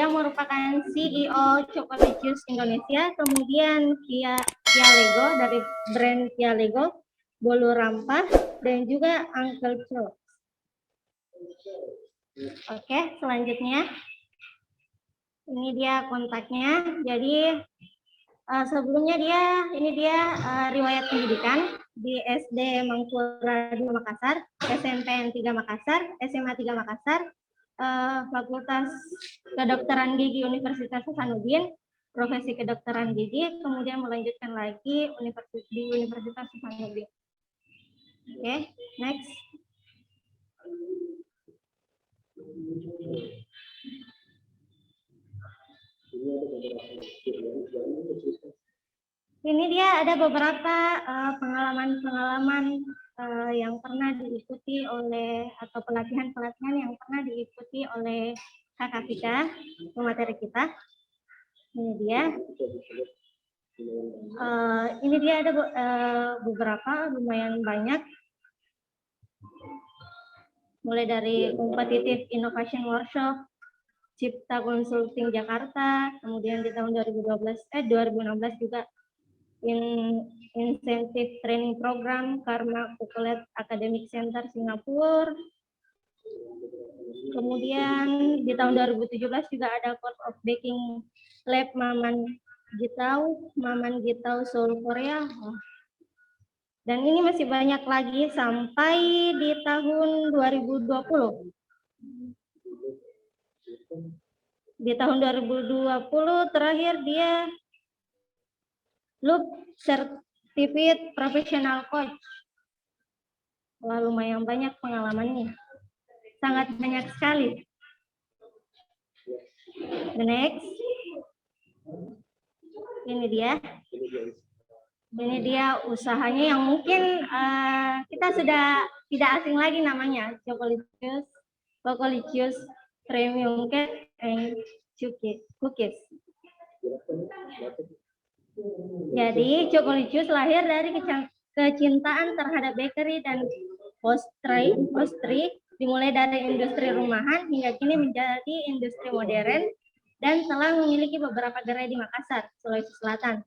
dia merupakan CEO Chocolicious Indonesia, kemudian Kia Lego dari brand Kia Lego, Bolu Rampah, dan juga Uncle Cho. Oke, selanjutnya ini dia kontaknya. Jadi sebelumnya ini dia riwayat pendidikan di SD Mangkurat 2 Makassar, SMPN 3 Makassar, SMA 3 Makassar, Fakultas Kedokteran Gigi Universitas Hasanuddin, profesi kedokteran gigi, kemudian melanjutkan lagi di Universitas Hasanuddin. Oke, next. Ini dia ada beberapa pengalaman-pengalaman yang pernah diikuti oleh atau pelatihan-pelatihan yang pernah diikuti oleh kakak kita, pemateri kita. Ini dia. Ini dia ada beberapa, lumayan banyak. Mulai dari Competitive Innovation Workshop, Cipta Consulting Jakarta, kemudian di tahun 2016 juga Incentive Training Program Karma Kukulet Academic Center Singapura. Kemudian di tahun 2017 juga ada Course of Baking Lab Maman Gitau Seoul Korea. Dan ini masih banyak lagi sampai di tahun 2020. Di tahun 2020 terakhir dia Loop Certificate Professional Coach. Wah, lumayan banyak pengalamannya. Sangat banyak sekali. The next. Ini dia. Ini dia usahanya yang mungkin kita sudah tidak asing lagi namanya. Chocolicious Premium Cake and Cookies. Jadi, Chocolicious lahir dari kecintaan terhadap bakery dan pastry, dimulai dari industri rumahan hingga kini menjadi industri modern dan telah memiliki beberapa gerai di Makassar, Sulawesi Selatan.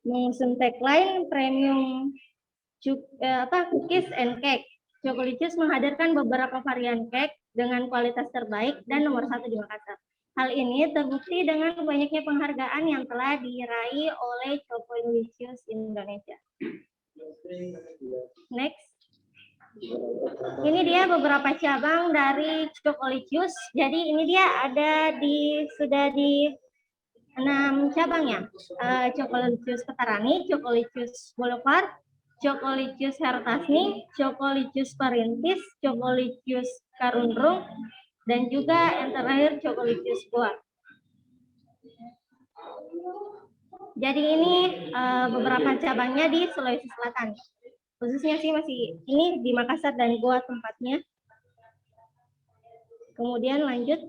Mengusung tagline premium cookies and cake. Chocolicious menghadirkan beberapa varian cake dengan kualitas terbaik dan nomor 1 di Makassar. Hal ini terbukti dengan banyaknya penghargaan yang telah diraih oleh Chocolicious Indonesia. Next. Ini dia beberapa cabang dari Chocolicious. Jadi ini dia ada sudah di 6 cabangnya. Chocolicious Petarani, Chocolicious Boulevard, Chocolicious Hertasni, Chocolicious Perintis, Chocolicious Karundrung, dan juga yang terakhir Chocolicious Goa. Jadi ini beberapa cabangnya di Sulawesi Selatan. Khususnya sih masih ini di Makassar dan Goa tempatnya. Kemudian lanjut.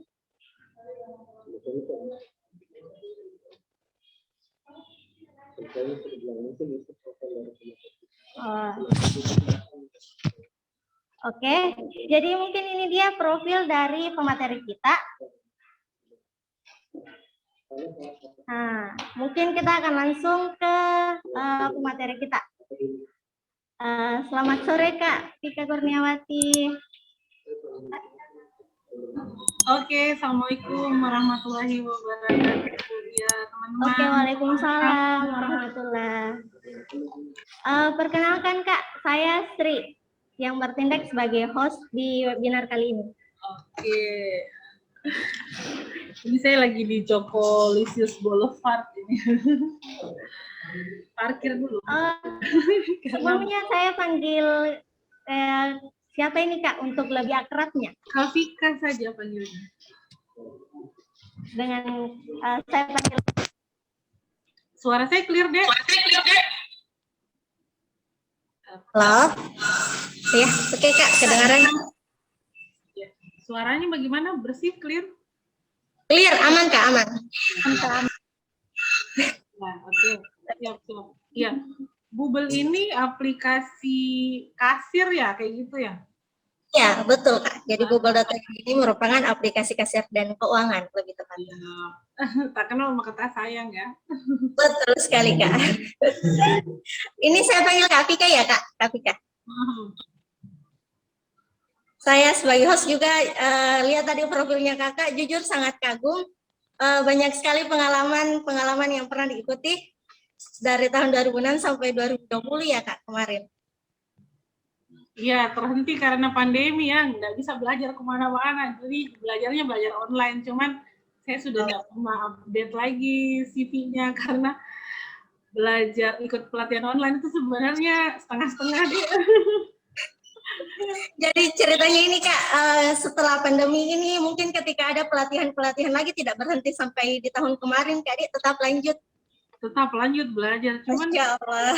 Oke, jadi mungkin ini dia profil dari pemateri kita. Nah, mungkin kita akan langsung ke pemateri kita. Selamat sore Kak Tika Kurniawati. Oke, Assalamualaikum warahmatullahi wabarakatuh. Ya, teman-teman. Oke, waalaikumsalam warahmatullahi. Perkenalkan Kak, saya Sri yang bertindak sebagai host di webinar kali ini. Oke. Ini saya lagi di Chocolicious Boulevard ini. Parkir dulu. Sebelumnya saya panggil siapa ini Kak untuk lebih akrabnya? Kak Vika saja panggilnya. Dengan saya panggil. Suara saya clear, Dek? Halo. Ya, oke Kak, kedengaran. Ya. Suaranya bagaimana? Bersih, clear? Clear, aman Kak, aman. Nah, oke. Siap. Ya. Bubble ini aplikasi kasir ya, kayak gitu ya? Ya, betul Kak. Jadi Google.id ini merupakan aplikasi kasir dan keuangan lebih tepatnya. Ya. Tak kenal maka tak sayang ya. Betul sekali Kak. Ini saya panggil Kak Pika ya Kak? Kak Pika. Saya sebagai host juga lihat tadi profilnya Kakak, jujur sangat kagum. Banyak sekali pengalaman yang pernah diikuti dari tahun 2006 sampai 2020 ya Kak kemarin. Iya, terhenti karena pandemi ya, nggak bisa belajar kemana-mana. Jadi belajarnya belajar online. Cuman saya sudah nggak pernah update lagi CV-nya karena belajar ikut pelatihan online itu sebenarnya setengah-setengah deh. Jadi ceritanya ini Kak, setelah pandemi ini mungkin ketika ada pelatihan-pelatihan lagi tidak berhenti sampai di tahun kemarin Kak, tetap lanjut. Tetap lanjut belajar. Cuman Masya Allah.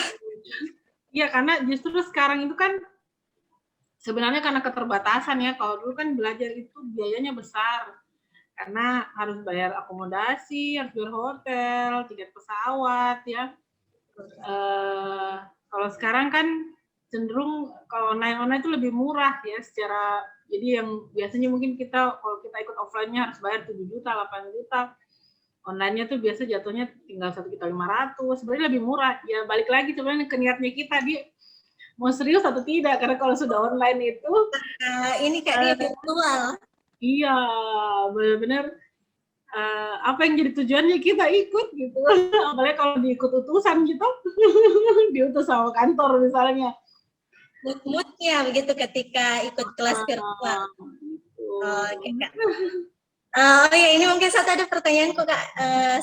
ya karena justru sekarang itu kan sebenarnya karena keterbatasan ya. Kalau dulu kan belajar itu biayanya besar. Karena harus bayar akomodasi, harus bayar hotel, tiket pesawat ya. Kalau sekarang kan cenderung kalau online itu lebih murah ya secara, jadi yang biasanya mungkin kita kalau kita ikut offline-nya harus bayar 7 juta, 8 juta. Online-nya tuh biasa jatuhnya tinggal 1.500.000, sebenarnya lebih murah. Ya balik lagi sebenarnya ke niatnya kita, dia mau serius atau tidak, karena kalau sudah online itu ini Kak dia virtual. Iya, benar-benar apa yang jadi tujuannya kita ikut gitu. Apalagi kalau diikut utusan gitu, diutus sama kantor misalnya. Mood-moodnya begitu ketika ikut kelas virtual. Oke Kak. Oh ya, ini mungkin ada pertanyaan kok Kak,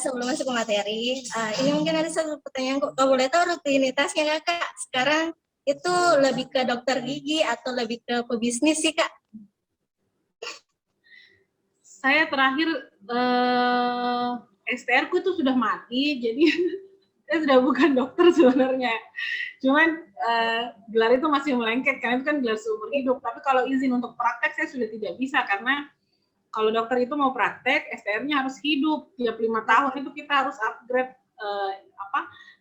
sebelum masuk ke materi. Ini mungkin ada satu pertanyaan kok. Kalau boleh tahu rutinitasnya Kak sekarang itu lebih ke dokter gigi atau lebih ke pebisnis sih Kak? Saya terakhir STR ku itu sudah mati, jadi saya sudah bukan dokter sebenarnya. Cuman gelar itu masih melengket karena itu kan gelar seumur hidup. Tapi kalau izin untuk praktek saya sudah tidak bisa karena kalau dokter itu mau praktek, STR-nya harus hidup. Tiap 5 tahun itu kita harus upgrade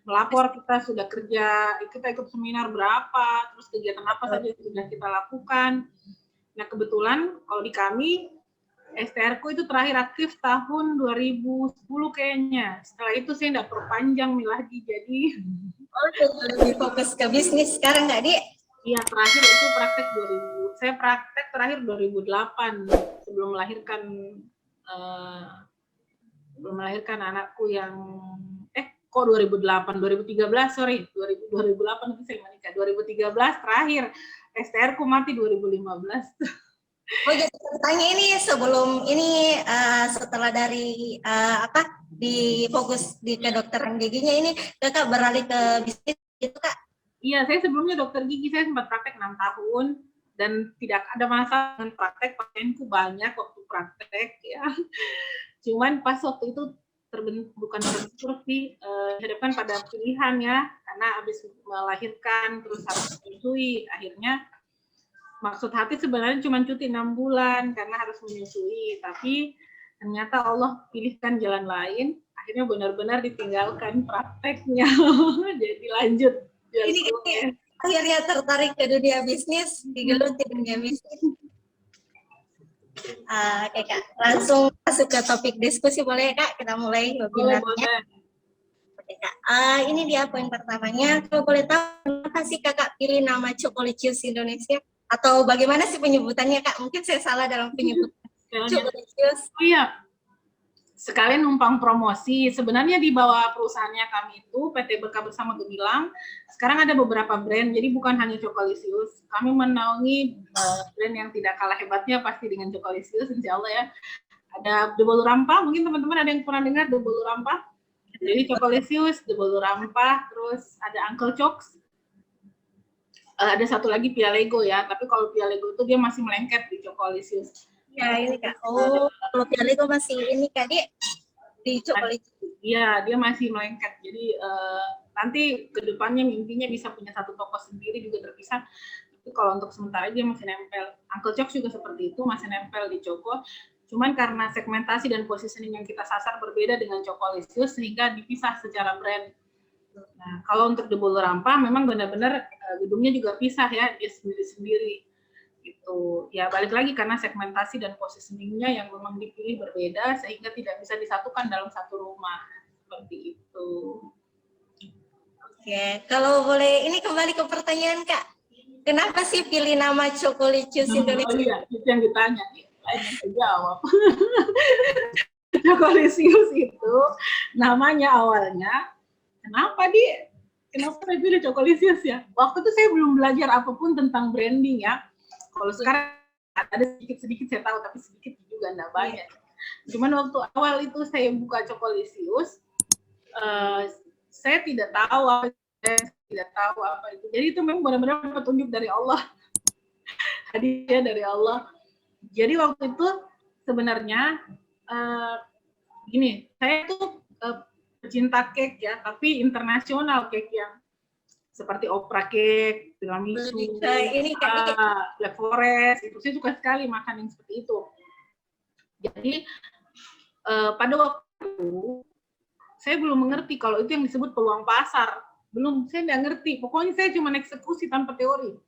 melapor kita sudah kerja, kita ikut seminar berapa, terus kegiatan apa saja yang sudah kita lakukan. Nah kebetulan kalau di kami STR-ku itu terakhir aktif tahun 2010 kayaknya. Setelah itu saya nggak perpanjang lagi, jadi lebih fokus ke bisnis sekarang nggak Di? Iya, terakhir itu praktek 2000. Saya praktek terakhir 2008 sebelum melahirkan anakku yang 2008, 2013 sorry 2008 itu saya menikah. 2013 terakhir, STR-ku mati 2015. Oh jadi ceritanya ini sebelum ini setelah dari di fokus di kedokteran giginya ini Kakak beralih ke bisnis gitu Kak? Iya, saya sebelumnya dokter gigi, saya sempat praktek 6 tahun dan tidak ada masalah dengan praktek, pasienku banyak waktu praktek ya. Cuman pas waktu itu bukan terbentur sih, dihadapkan pada pilihan ya, karena habis melahirkan terus harus menyusui, akhirnya maksud hati sebenarnya cuma cuti 6 bulan karena harus menyusui, tapi ternyata Allah pilihkan jalan lain, akhirnya benar-benar ditinggalkan prakteknya, jadi lanjut. Ini akhirnya tertarik ke dunia bisnis, digeluti dunia bisnis. Oke Kak, langsung masuk ke topik diskusi boleh Kak? Kita mulai webinarnya. Oke Kak, ini dia poin pertamanya. Kalau boleh tahu kenapa sih Kakak pilih nama Chocolicious Indonesia? Atau bagaimana sih penyebutannya Kak? Mungkin saya salah dalam penyebutan Chocolicious. Oh iya, sekalian numpang promosi. Sebenarnya di bawah perusahaannya kami itu PT Berkah Bersama Gemilang. Sekarang ada beberapa brand, jadi bukan hanya Chocolicious. Kami menaungi brand yang tidak kalah hebatnya pasti dengan Chocolicious, insya Allah ya. Ada The Bolu Rampah, mungkin teman-teman ada yang pernah dengar The Bolu Rampah. Jadi Chocolicious, The Bolu Rampah, terus ada Uncle Chokes. Ada satu lagi Pia Lego ya, tapi kalau Pia Lego itu dia masih melengket di Chocolicious. Ya ini Kak, kalau Pia Lego masih ini Kak di Chocolicious. Iya, dia masih melengket. Jadi nanti kedepannya mimpinya bisa punya satu toko sendiri juga terpisah. Tapi kalau untuk sementara dia masih nempel. Uncle Chokes juga seperti itu, masih nempel di Choco. Cuman karena segmentasi dan positioning yang kita sasar berbeda dengan Chocolicious sehingga dipisah secara brand. Nah, kalau untuk The Bolu Rampah memang benar-benar gedungnya juga pisah ya, dia sendiri-sendiri. Itu ya balik lagi karena segmentasi dan positioningnya yang memang dipilih berbeda sehingga tidak bisa disatukan dalam satu rumah seperti itu. Oke, kalau boleh ini kembali ke pertanyaan Kak, kenapa sih pilih nama Cokolicious Indonesia? Oh iya, itu yang ditanya. Lain yang jawab. Cokolicious itu namanya awalnya, kenapa saya pilih Cokolicious ya? Waktu itu saya belum belajar apapun tentang branding ya. Kalau sekarang ada sedikit-sedikit saya tahu, tapi sedikit juga enggak banyak. Cuman waktu awal itu saya buka Cokolicious, saya tidak tahu apa itu. Jadi itu memang benar-benar petunjuk dari Allah. Hadiah dari Allah. Jadi waktu itu sebenarnya gini, saya tuh pecinta cake ya, tapi internasional cake yang seperti opera cake, tiramisu, Black Forest, itu saya suka sekali makan yang seperti itu. Jadi pada waktu itu saya belum mengerti kalau itu yang disebut peluang pasar. Belum, saya nggak ngerti. Pokoknya saya cuma eksekusi tanpa teori.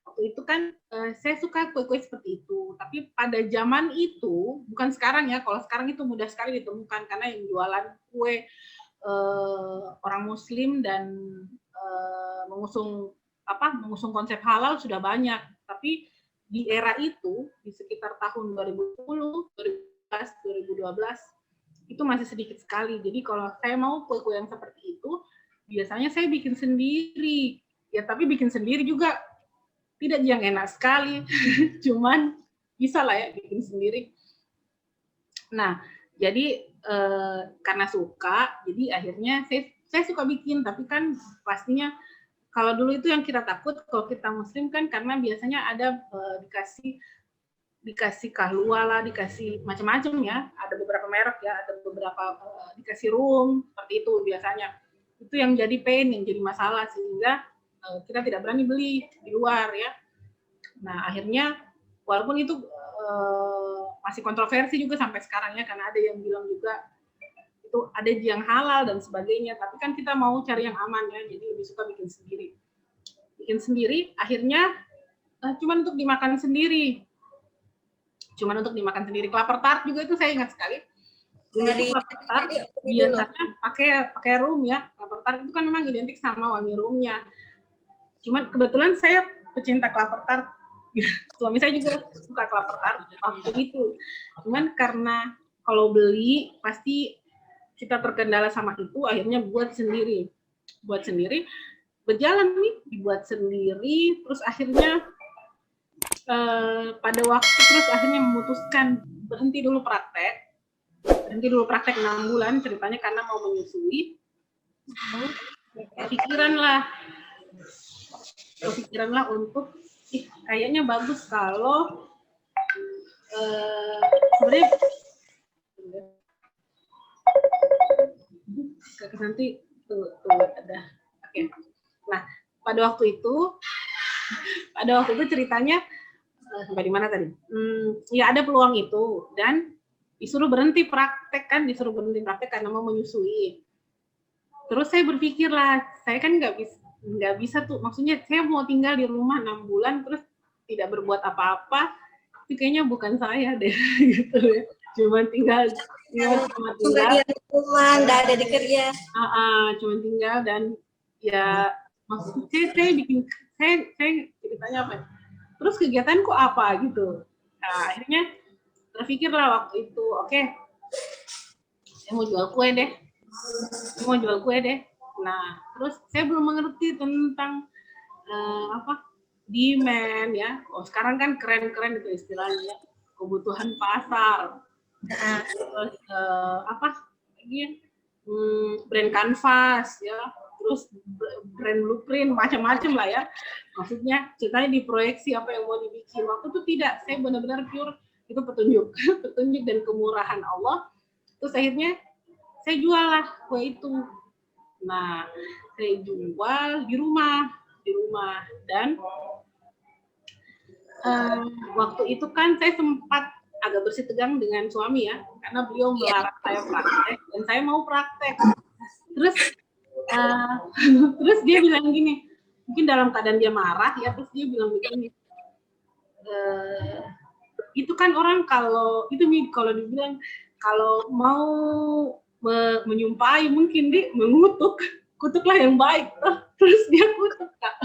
Waktu itu kan saya suka kue-kue seperti itu. Tapi pada zaman itu, bukan sekarang ya. Kalau sekarang itu mudah sekali ditemukan karena yang jualan kue orang Muslim dan mengusung konsep halal sudah banyak. Tapi di era itu, di sekitar tahun 2010, 2011, 2012, itu masih sedikit sekali. Jadi kalau saya mau kue-kue yang seperti itu, biasanya saya bikin sendiri. Ya tapi bikin sendiri juga tidak yang enak sekali. Cuman bisa lah ya bikin sendiri. Nah, jadi karena suka, jadi akhirnya saya suka bikin. Tapi kan pastinya kalau dulu itu yang kita takut kalau kita Muslim kan karena biasanya ada dikasih kahlua lah, dikasih macam-macam ya. Ada beberapa merek ya, ada beberapa dikasih room seperti itu biasanya. Itu yang jadi pain, yang jadi masalah sehingga kita tidak berani beli di luar ya. Nah akhirnya walaupun itu masih kontroversi juga sampai sekarang ya, karena ada yang bilang juga itu ada yang halal dan sebagainya. Tapi kan kita mau cari yang aman ya, jadi lebih suka bikin sendiri. Bikin sendiri, akhirnya cuma untuk dimakan sendiri. Klaper tart juga itu saya ingat sekali. Klaper tart biasanya pakai rum ya. Klaper tart itu kan memang identik sama wangi rumnya. Cuman kebetulan saya pecinta klaper tart. Suami saya juga suka klaper tart waktu itu. Cuman karena kalau beli pasti kita terkendala sama itu, akhirnya buat sendiri. Berjalan nih, dibuat sendiri, terus akhirnya pada waktu terus akhirnya memutuskan berhenti dulu praktek 6 bulan ceritanya karena mau menyusui. Kepikiran lah untuk kayaknya bagus kalau sebenarnya nanti tuh ada. Oke. Nah, pada waktu itu ceritanya sampai di mana tadi? Ya ada peluang itu dan disuruh berhenti praktek karena mau menyusui. Terus saya berpikir lah, saya kan nggak bisa tuh, maksudnya saya mau tinggal di rumah 6 bulan terus tidak berbuat apa-apa, itu kayaknya bukan saya deh gitu ya. Cuma tinggal di rumah, nggak ada di kerja. Cuma tinggal dan ya maksudnya saya ceritanya apa? Terus kegiatanku apa gitu. Nah, akhirnya terpikirlah waktu itu, oke, saya mau jual kue deh. Nah, terus saya belum mengerti tentang demand ya. Oh, sekarang kan keren-keren itu istilahnya, kebutuhan pasar. Terus brand canvas ya, terus brand blueprint, macam-macam lah ya. Maksudnya ceritanya diproyeksi apa yang mau dibikin. Waktu itu tidak, saya benar-benar pure itu petunjuk dan kemurahan Allah. Terus akhirnya saya jual lah kue itu. Nah, saya jual di rumah dan waktu itu kan saya sempat agak bersih tegang dengan suami ya, karena beliau melarang saya praktek dan saya mau praktek. Terus dia bilang gini, mungkin dalam keadaan dia marah ya, terus dia bilang begini, eh, itu kan orang kalau itu kalau dibilang kalau mau menyumpai mungkin dia mengutuk, kutuklah yang baik. Terus dia kutuk Kak.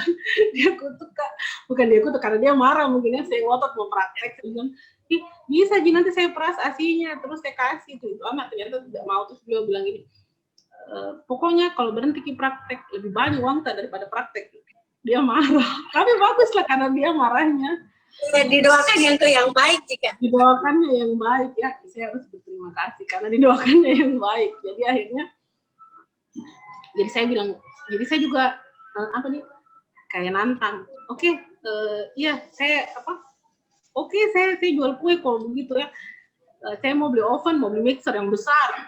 Dia kutuk Kak. Bukan dia kutuk karena dia marah mungkin ya, saya ngotot mau praktek. Saya bilang, bisa Ji nanti saya peras asinya, terus saya kasih itu anak ternyata tidak mau. Terus dia bilang gini, pokoknya kalau berhenti praktek lebih banyak uang tak daripada praktek. Dia marah, tapi bagus lah karena dia marahnya. Ya, didoakan yang baik jika. Didoakannya yang baik ya, saya harus berterima kasih karena didoakannya yang baik. Jadi akhirnya, jadi saya bilang, jadi saya juga apa nih kayak nantang. Oke, iya saya Oke, saya jual kue kalau begitu ya. Saya mau beli oven, mau beli mixer yang besar,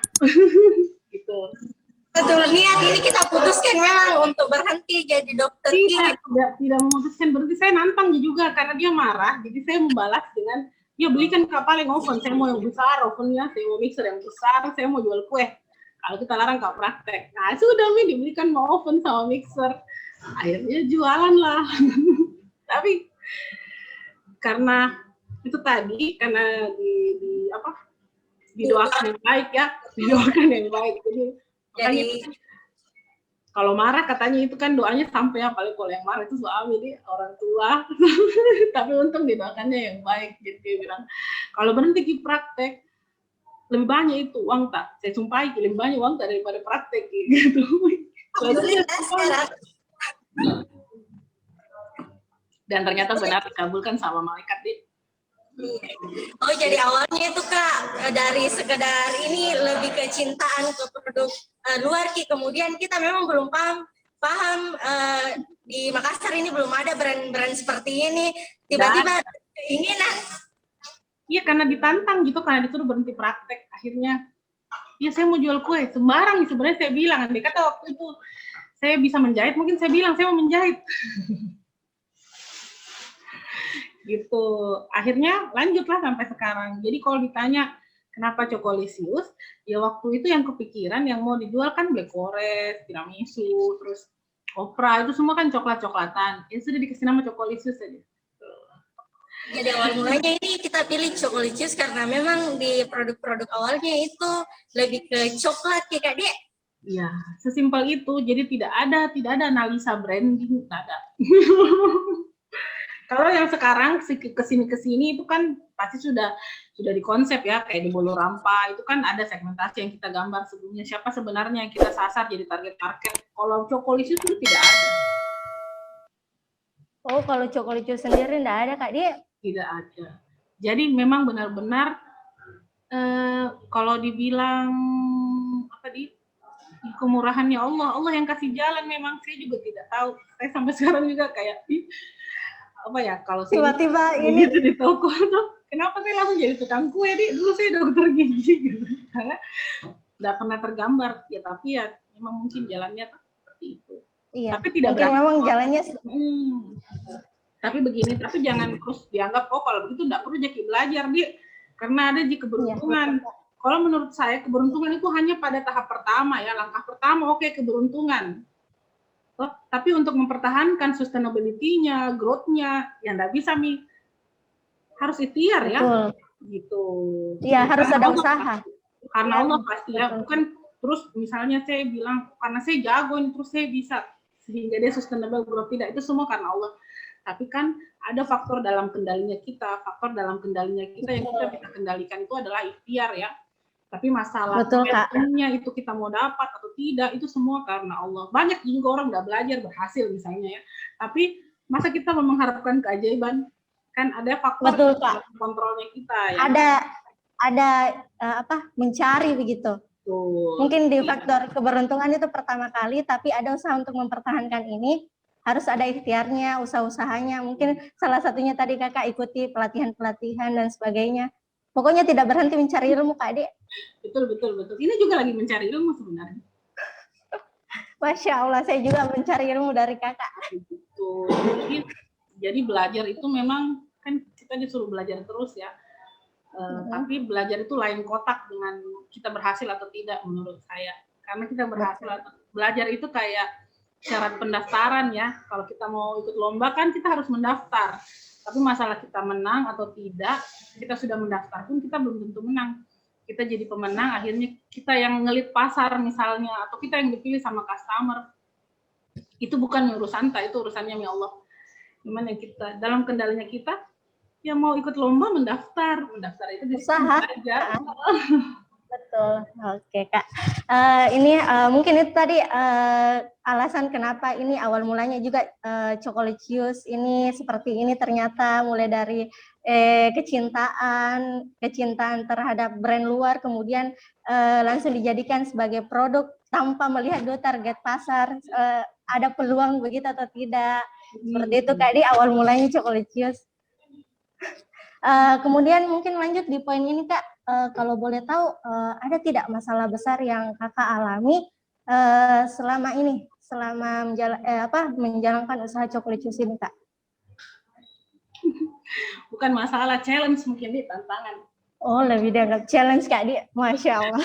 gitu. Betul, niat ini kita putuskan memang untuk berhenti jadi dokter. Tidak memutuskan berhenti, saya nantang juga karena dia marah, jadi saya membalas dengan, ya belikan paling oven, saya mau yang besar ovennya, saya mau mixer yang besar, saya mau jual kue. Kalau kita larang Kak praktek, nah sudah dibelikan mau oven sama mixer, akhirnya jualan lah. Tapi karena itu tadi, karena didoakan yang baik ya, didoakan yang baik, jadi kalau marah katanya itu kan doanya sampai apalagi kalau yang marah itu suami nih orang tua. Tapi untung didoakannya yang baik. Jadi dia bilang kalau berhenti praktek lebih banyak itu uang tak. Saya sumpahi lebih banyak uang tak daripada praktek gitu. Dan ternyata benar dikabulkan sama malaikat deh. Oh jadi awalnya itu Kak dari sekedar ini lebih kecintaan ke produk luar Ki, kemudian kita memang belum paham di Makassar ini belum ada brand-brand seperti ini, tiba-tiba keinginan. Iya karena ditantang gitu, karena disuruh berhenti praktek, akhirnya ya saya mau jual kue sembarang. Sebenarnya saya bilang, dia kata waktu itu saya bisa menjahit, mungkin saya bilang saya mau menjahit. Gitu, akhirnya lanjutlah sampai sekarang. Jadi kalau ditanya kenapa Cokolisius, ya waktu itu yang kepikiran yang mau dijual kan Black Forest, tiramisu, terus opera, itu semua kan coklat-coklatan. Ya sudah dikasih nama Cokolisius saja. Jadi awal mulanya ini kita pilih Cokolisius karena memang di produk-produk awalnya itu lebih ke coklat ya Kak Dek. Ya, sesimpel itu. Jadi tidak ada analisa branding, tidak ada. Kalau yang sekarang kesini itu kan pasti sudah dikonsep ya, kayak di Bolo Rampa itu kan ada segmentasi yang kita gambar sebelumnya, siapa sebenarnya yang kita sasar jadi target market. Kalau Cokolisius itu tidak ada. Oh, kalau Cokolisius sendiri tidak ada Kak Dia? Tidak ada. Jadi memang benar-benar kalau dibilang kemurahannya Allah yang kasih jalan. Memang saya juga tidak tahu. Saya sampai sekarang juga kayak kalau tiba-tiba ini di toko tuh, kenapa saya langsung jadi tukang kue dulu saya dokter gigi gitu. Karena nggak pernah tergambar ya, tapi ya memang mungkin jalannya seperti itu. Iya. Tapi tidak mungkin memang jalannya. Tapi begini, tapi jangan terus dianggap kalau begitu nggak perlu jadi belajar karena ada keberuntungan. Iya. Kalau menurut saya keberuntungan itu hanya pada tahap pertama ya, langkah pertama keberuntungan. Tapi untuk mempertahankan sustainability-nya, growth-nya, ya nggak bisa harus ikhtiar ya. Gitu. Iya, harus ada usaha. Karena Allah pasti ya, bukan terus misalnya saya bilang karena saya jago terus saya bisa sehingga dia sustainable growth, tidak, itu semua karena Allah. Tapi kan ada faktor dalam kendalinya kita yang kita bisa kendalikan itu adalah ikhtiar ya. Tapi masalah pentingnya itu kita mau dapat atau tidak, itu semua karena Allah. Banyak juga orang nggak belajar berhasil misalnya ya. Tapi masa kita mengharapkan keajaiban? Kan ada faktor kontrolnya kita ya. Ada mencari begitu. Mungkin di faktor keberuntungan itu pertama kali, tapi ada usaha untuk mempertahankan ini, harus ada ikhtiarnya, usaha-usahanya. Mungkin salah satunya tadi Kakak ikuti pelatihan-pelatihan dan sebagainya. Pokoknya tidak berhenti mencari ilmu Kak Dek. Betul. Ini juga lagi mencari ilmu sebenarnya. Masya Allah, saya juga mencari ilmu dari Kakak. Jadi belajar itu memang kan kita disuruh belajar terus ya. Tapi belajar itu lain kotak dengan kita berhasil atau tidak menurut saya. Karena kita belajar itu kayak syarat pendaftaran ya. Kalau kita mau ikut lomba kan kita harus mendaftar. Tapi masalah kita menang atau tidak, kita sudah mendaftar pun kita belum tentu menang. Kita jadi pemenang, akhirnya kita yang ngelit pasar misalnya, atau kita yang dipilih sama customer. Itu bukan urusan kita, itu urusannya ya Allah. Gimana kita, dalam kendalinya kita, ya mau ikut lomba mendaftar itu Usaha. aja. Betul, oke Kak. Ini mungkin itu tadi alasan kenapa ini awal mulanya juga Chocolatius ini seperti ini, ternyata mulai dari kecintaan terhadap brand luar, kemudian langsung dijadikan sebagai produk tanpa melihat dulu target pasar, ada peluang begitu atau tidak. Seperti itu Kak, di awal mulanya Chocolatius. Kemudian mungkin lanjut di poin ini Kak, kalau boleh tahu ada tidak masalah besar yang Kakak alami selama ini, selama menjalankan usaha Chocolatius ini Kak? Bukan masalah, challenge mungkin di tantangan. Oh, lebih dianggap challenge Kak Di, Masya Allah.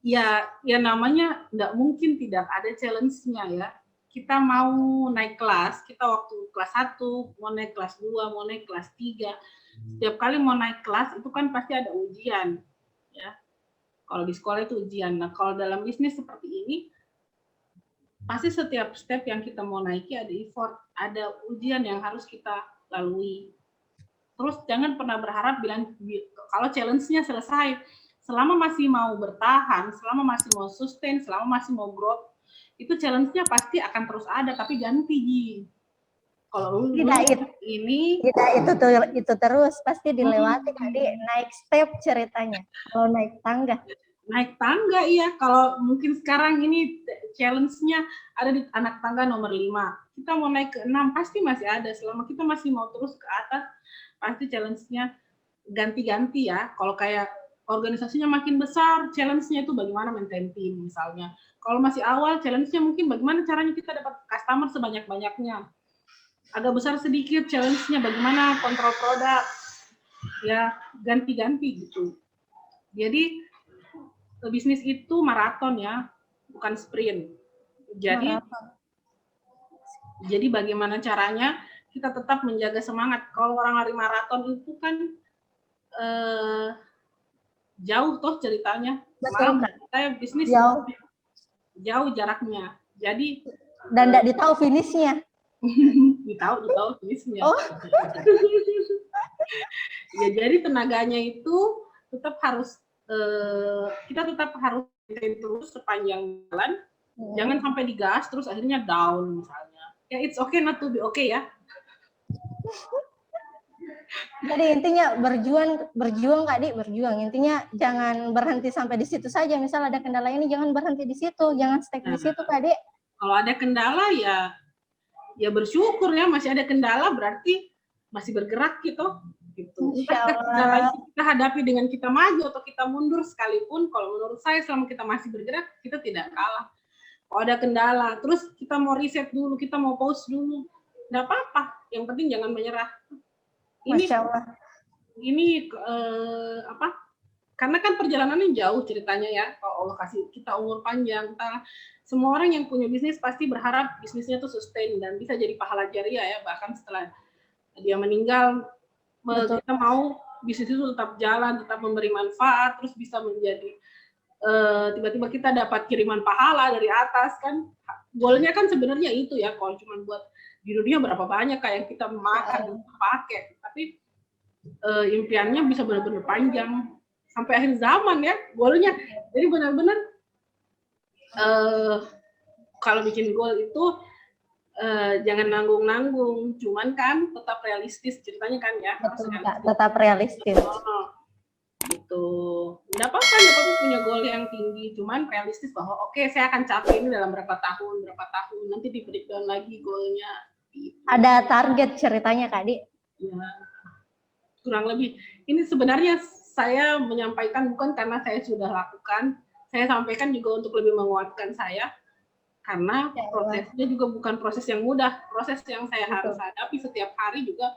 Ya namanya nggak mungkin tidak ada challenge-nya ya. Kita mau naik kelas, kita waktu kelas 1, mau naik kelas 2, mau naik kelas 3, setiap kali mau naik kelas itu kan pasti ada ujian ya. Kalau di sekolah itu ujian. Nah, kalau dalam bisnis seperti ini pasti setiap step yang kita mau naiki ada effort, ada ujian yang harus kita lalui. Terus jangan pernah berharap bilang kalau challenge-nya selesai. Selama masih mau bertahan, selama masih mau sustain, selama masih mau growth, itu challenge-nya pasti akan terus ada, tapi ganti. Kalau ini tidak itu terus pasti dilewati tadi, naik step ceritanya. Kalau naik tangga iya. Kalau mungkin sekarang ini challenge-nya ada di anak tangga nomor 5, kita mau naik ke 6 pasti masih ada. Selama kita masih mau terus ke atas, pasti challenge-nya ganti-ganti ya. Kalau kayak organisasinya makin besar, challenge-nya itu bagaimana maintain tim misalnya. Kalau masih awal, challenge-nya mungkin bagaimana caranya kita dapat customer sebanyak-banyaknya. Agak besar sedikit, challenge-nya bagaimana kontrol produk. Ya, ganti-ganti gitu. Jadi, bisnis itu maraton ya, bukan sprint. Jadi bagaimana caranya kita tetap menjaga semangat. Kalau orang lari maraton itu kan jauh toh ceritanya. Betul, saya bisnis jauh jaraknya. Jadi dan tidak ditahu finishnya. ditahu finishnya. Oh. Ya jadi tenaganya itu tetap harus kita tetap harus terus sepanjang jalan. Jangan sampai digas terus akhirnya down misalnya. Ya it's okay not to be okay ya. Jadi intinya berjuang Kak Di, berjuang. Intinya jangan berhenti sampai di situ saja. Misal ada kendala ini jangan berhenti di situ, jangan stuck di situ Kak Di. Kalau ada kendala ya bersyukur ya, masih ada kendala berarti masih bergerak gitu. Kendala kita hadapi dengan kita maju atau kita mundur sekalipun, kalau menurut saya selama kita masih bergerak kita tidak kalah. Kalau ada kendala, terus kita mau reset dulu, kita mau pause dulu, nggak apa-apa. Yang penting jangan menyerah. Ini karena kan perjalanannya jauh ceritanya ya. Kalau Allah kasih kita umur panjang, semua orang yang punya bisnis pasti berharap bisnisnya tuh sustain dan bisa jadi pahala jariah ya. Bahkan setelah dia meninggal, kita mau bisnis itu tetap jalan, tetap memberi manfaat, terus bisa menjadi tiba-tiba kita dapat kiriman pahala dari atas kan. Goalnya kan sebenarnya itu ya. Kalau cuma buat di dunia berapa banyak kayak kita makan dan pakai, tapi impiannya bisa benar-benar panjang sampai akhir zaman ya goalnya. Jadi benar-benar kalau bikin goal itu jangan nanggung-nanggung, cuman kan tetap realistis ceritanya kan ya. Betul, tetap realistis. Gitu. Nggak apa-apa punya goal yang tinggi, cuman realistis bahwa oke, saya akan capai ini dalam berapa tahun, nanti di breakdown lagi goalnya. Ada target ceritanya Kak Di? Ya, kurang lebih. Ini sebenarnya saya menyampaikan bukan karena saya sudah lakukan, saya sampaikan juga untuk lebih menguatkan saya, karena prosesnya juga bukan proses yang mudah, proses yang saya harus hadapi setiap hari juga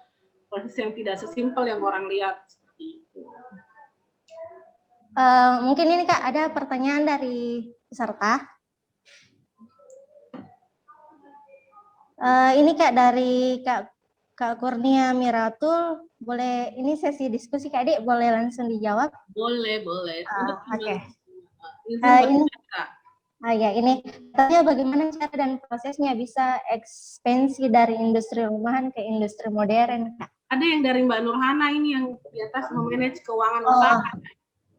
proses yang tidak sesimpel yang orang lihat. Seperti itu. Mungkin ini Kak ada pertanyaan dari peserta. Ini Kak dari Kak Kurnia Miratul, boleh ini sesi diskusi Kak Dik, boleh langsung dijawab? Boleh. Oke. Izin Ini berbicara. ya ini tanya bagaimana cara dan prosesnya bisa ekspansi dari industri rumahan ke industri modern, Kak? Ada yang dari Mbak Nurhana ini yang di atas memanage keuangan usaha.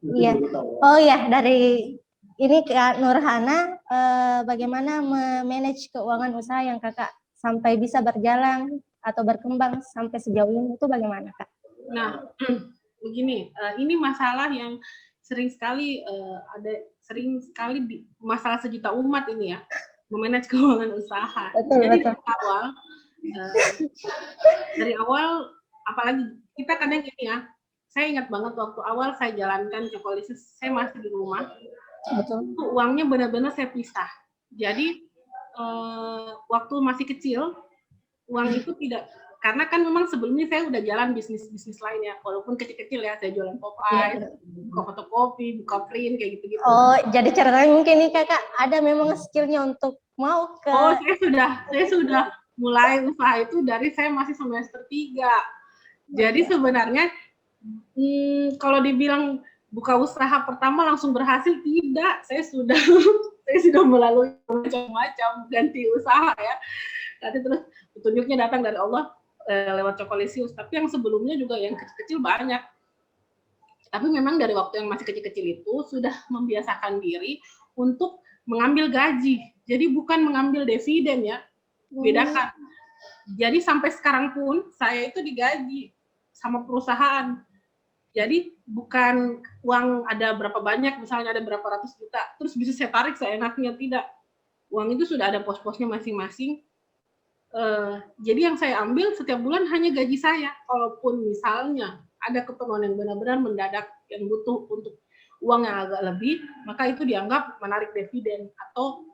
Iya. Oh ya, dari ini Kak Nurhana, bagaimana memanage keuangan usaha yang Kakak sampai bisa berjalan atau berkembang sampai sejauh ini itu bagaimana, Kak? Nah, begini, ini masalah yang sering sekali masalah sejuta umat ini ya, memanage keuangan usaha. Betul. Dari awal, apalagi kita kadang gini ya, saya ingat banget waktu awal saya jalankan Cokolysis, saya masih di rumah, Betul. itu uangnya benar-benar saya pisah. Jadi waktu masih kecil, uang itu tidak, karena kan memang sebelumnya saya udah jalan bisnis lain ya, walaupun kecil-kecil ya, saya jualan pop-ice, buka fotokopi, buka print, kayak gitu-gitu. Oh, jadi ceritanya mungkin nih Kakak ada memang skillnya untuk mau ke... Oh, saya sudah mulai usaha itu dari saya masih semester 3. Jadi sebenarnya kalau dibilang buka usaha pertama langsung berhasil, tidak. Saya sudah melalui macam-macam ganti usaha ya. Nanti terus petunjuknya datang dari Allah lewat Cokolysius. Tapi yang sebelumnya juga yang kecil-kecil banyak. Tapi memang dari waktu yang masih kecil-kecil itu sudah membiasakan diri untuk mengambil gaji. Jadi bukan mengambil dividen ya. Bedakan. Jadi sampai sekarang pun saya itu digaji sama perusahaan. Jadi bukan uang ada berapa banyak, misalnya ada berapa ratus juta, terus bisa saya tarik seenaknya, tidak. Uang itu sudah ada pos-posnya masing-masing. Jadi yang saya ambil setiap bulan hanya gaji saya. Kalaupun misalnya ada keperluan yang benar-benar mendadak yang butuh untuk uang yang agak lebih, maka itu dianggap menarik dividen atau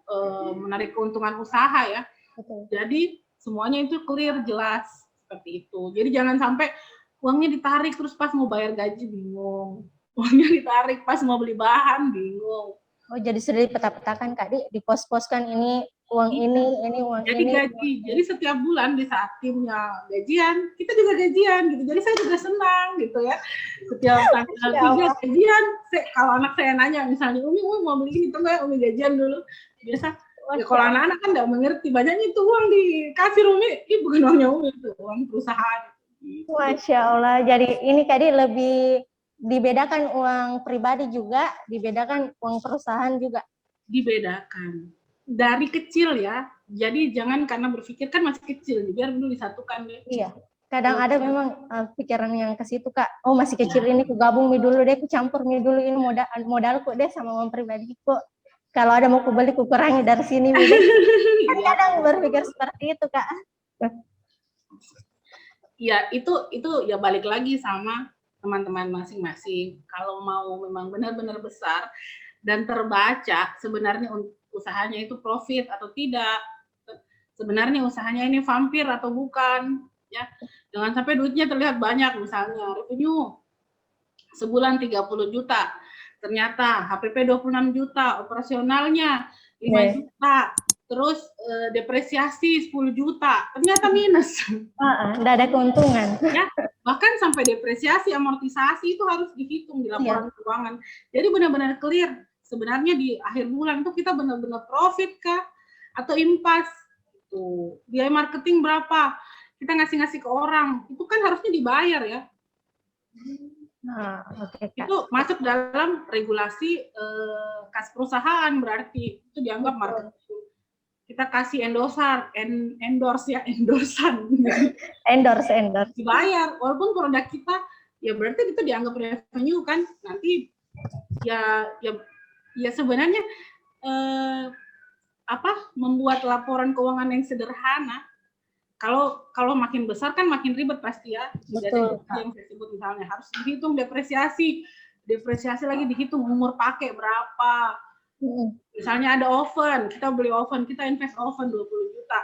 menarik keuntungan usaha ya. Betul. Jadi semuanya itu clear, jelas seperti itu. Jadi jangan sampai uangnya ditarik terus pas mau bayar gaji bingung, uangnya ditarik pas mau beli bahan bingung. Oh, jadi sudah dipeta-petakan Kak Dik, dipos-poskan ini uang ini uang jadi ini. Gaji. Jadi setiap bulan di saat timnya gajian, kita juga gajian gitu. Jadi saya juga senang gitu ya. Setiap tanggal 3 gajian, kalau anak saya nanya misalnya, Umi mau beli ini, tunggu ya Umi gajian dulu. Biasa ya, kalau anak-anak kan nggak mengerti, banyaknya itu uang dikasih Umi, ini bukan uangnya Umi, itu uang perusahaan. Masya Allah, jadi ini tadi lebih dibedakan uang pribadi juga, dibedakan uang perusahaan juga. Dibedakan. Dari kecil ya, jadi jangan karena berpikir kan masih kecil, biar dulu disatukan deh. Iya, kadang ada memang pikiran yang ke situ Kak, oh masih kecil ini aku gabung mie dulu deh, aku campur mie dulu, ini modalku deh sama uang pribadiku. Kalau ada mau kubeli, kukurangi dari sini mie deh. Kadang berpikir seperti itu Kak. Ya itu ya balik lagi sama teman-teman masing-masing. Kalau mau memang benar-benar besar dan terbaca sebenarnya usahanya itu profit atau tidak, sebenarnya usahanya ini vampir atau bukan, ya. Jangan sampai duitnya terlihat banyak, misalnya revenue sebulan 30 juta, ternyata HPP 26 juta, operasionalnya 5 juta, terus depresiasi 10 juta, ternyata minus. Nggak ada keuntungan. Ya, bahkan sampai depresiasi, amortisasi itu harus dihitung di laporan keuangan. Jadi benar-benar clear. Sebenarnya di akhir bulan itu kita benar-benar profit kah? Atau impas? Tuh. Biaya marketing berapa? Kita ngasih-ngasih ke orang. Itu kan harusnya dibayar ya. Itu masuk dalam regulasi kas perusahaan, berarti itu dianggap marketing. Kita kasih endorsan dibayar, walaupun produk kita ya berarti itu dianggap revenue kan, nanti ya sebenarnya membuat laporan keuangan yang sederhana, kalau makin besar kan makin ribet pasti ya. Betul. Jadi yang saya sebut misalnya harus dihitung depresiasi lagi dihitung umur pakai berapa. Misalnya ada oven, kita beli oven, kita invest oven 20 juta.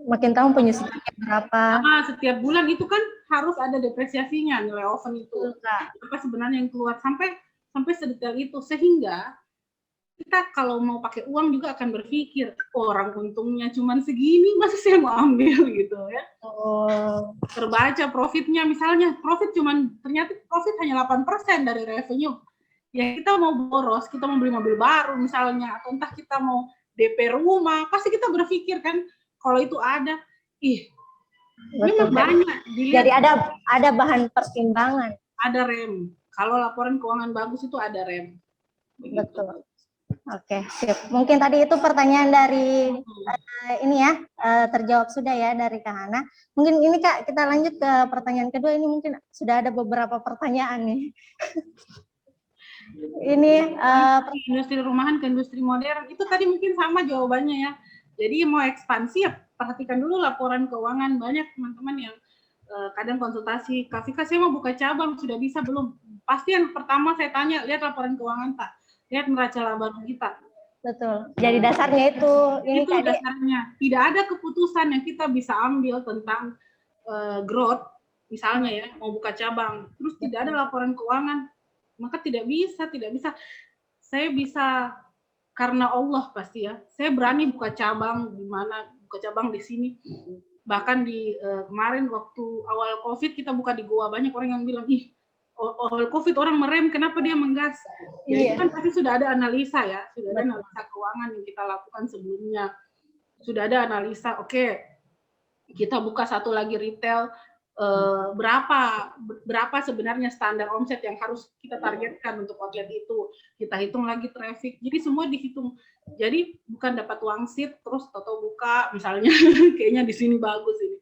Makin tahun penyusutannya berapa? Setiap bulan itu kan harus ada depresiasinya nilai oven itu. Apa sebenarnya yang keluar sampai sedetail itu, sehingga kita kalau mau pakai uang juga akan berpikir, orang untungnya cuma segini, masa saya mau ambil gitu ya. Oh, Terbaca profitnya, misalnya ternyata profit hanya 8% dari revenue. Ya kita mau boros, kita mau beli mobil baru misalnya, atau entah kita mau DP rumah, pasti kita berpikir kan, kalau itu ada, memang banyak. Jadi ada bahan pertimbangan. Ada rem. Kalau laporan keuangan bagus itu ada rem. Begitu. Betul. Oke, sip. Mungkin tadi itu pertanyaan dari ini ya, terjawab sudah ya dari Kak Hana. Mungkin ini Kak, kita lanjut ke pertanyaan kedua. Ini mungkin sudah ada beberapa pertanyaan nih. Ini industri rumahan ke industri modern, itu tadi mungkin sama jawabannya ya. Jadi mau ekspansi ya perhatikan dulu laporan keuangan. Banyak teman-teman yang kadang konsultasi, Kak Vika saya mau buka cabang, sudah bisa belum? Pasti yang pertama saya tanya, lihat laporan keuangan Pak. Lihat neraca laba kita. betul. Jadi dasarnya itu ini itu dasarnya. Tidak ada keputusan yang kita bisa ambil tentang growth, misalnya ya, mau buka cabang, terus tidak ada laporan keuangan, maka tidak bisa. Saya bisa karena Allah pasti ya. Saya berani buka cabang di mana, buka cabang di sini. Bahkan di kemarin waktu awal COVID kita buka di Goa, banyak orang yang bilang, awal COVID orang merem, kenapa dia menggas? Ya itu kan pasti sudah ada analisa ya, sudah ada analisa keuangan yang kita lakukan sebelumnya. Sudah ada analisa, oke, kita buka satu lagi retail, berapa sebenarnya standar omset yang harus kita targetkan untuk outlet itu. Kita hitung lagi traffic, jadi semua dihitung. Jadi bukan dapat wangsit terus toto buka misalnya, kayaknya di sini bagus ini,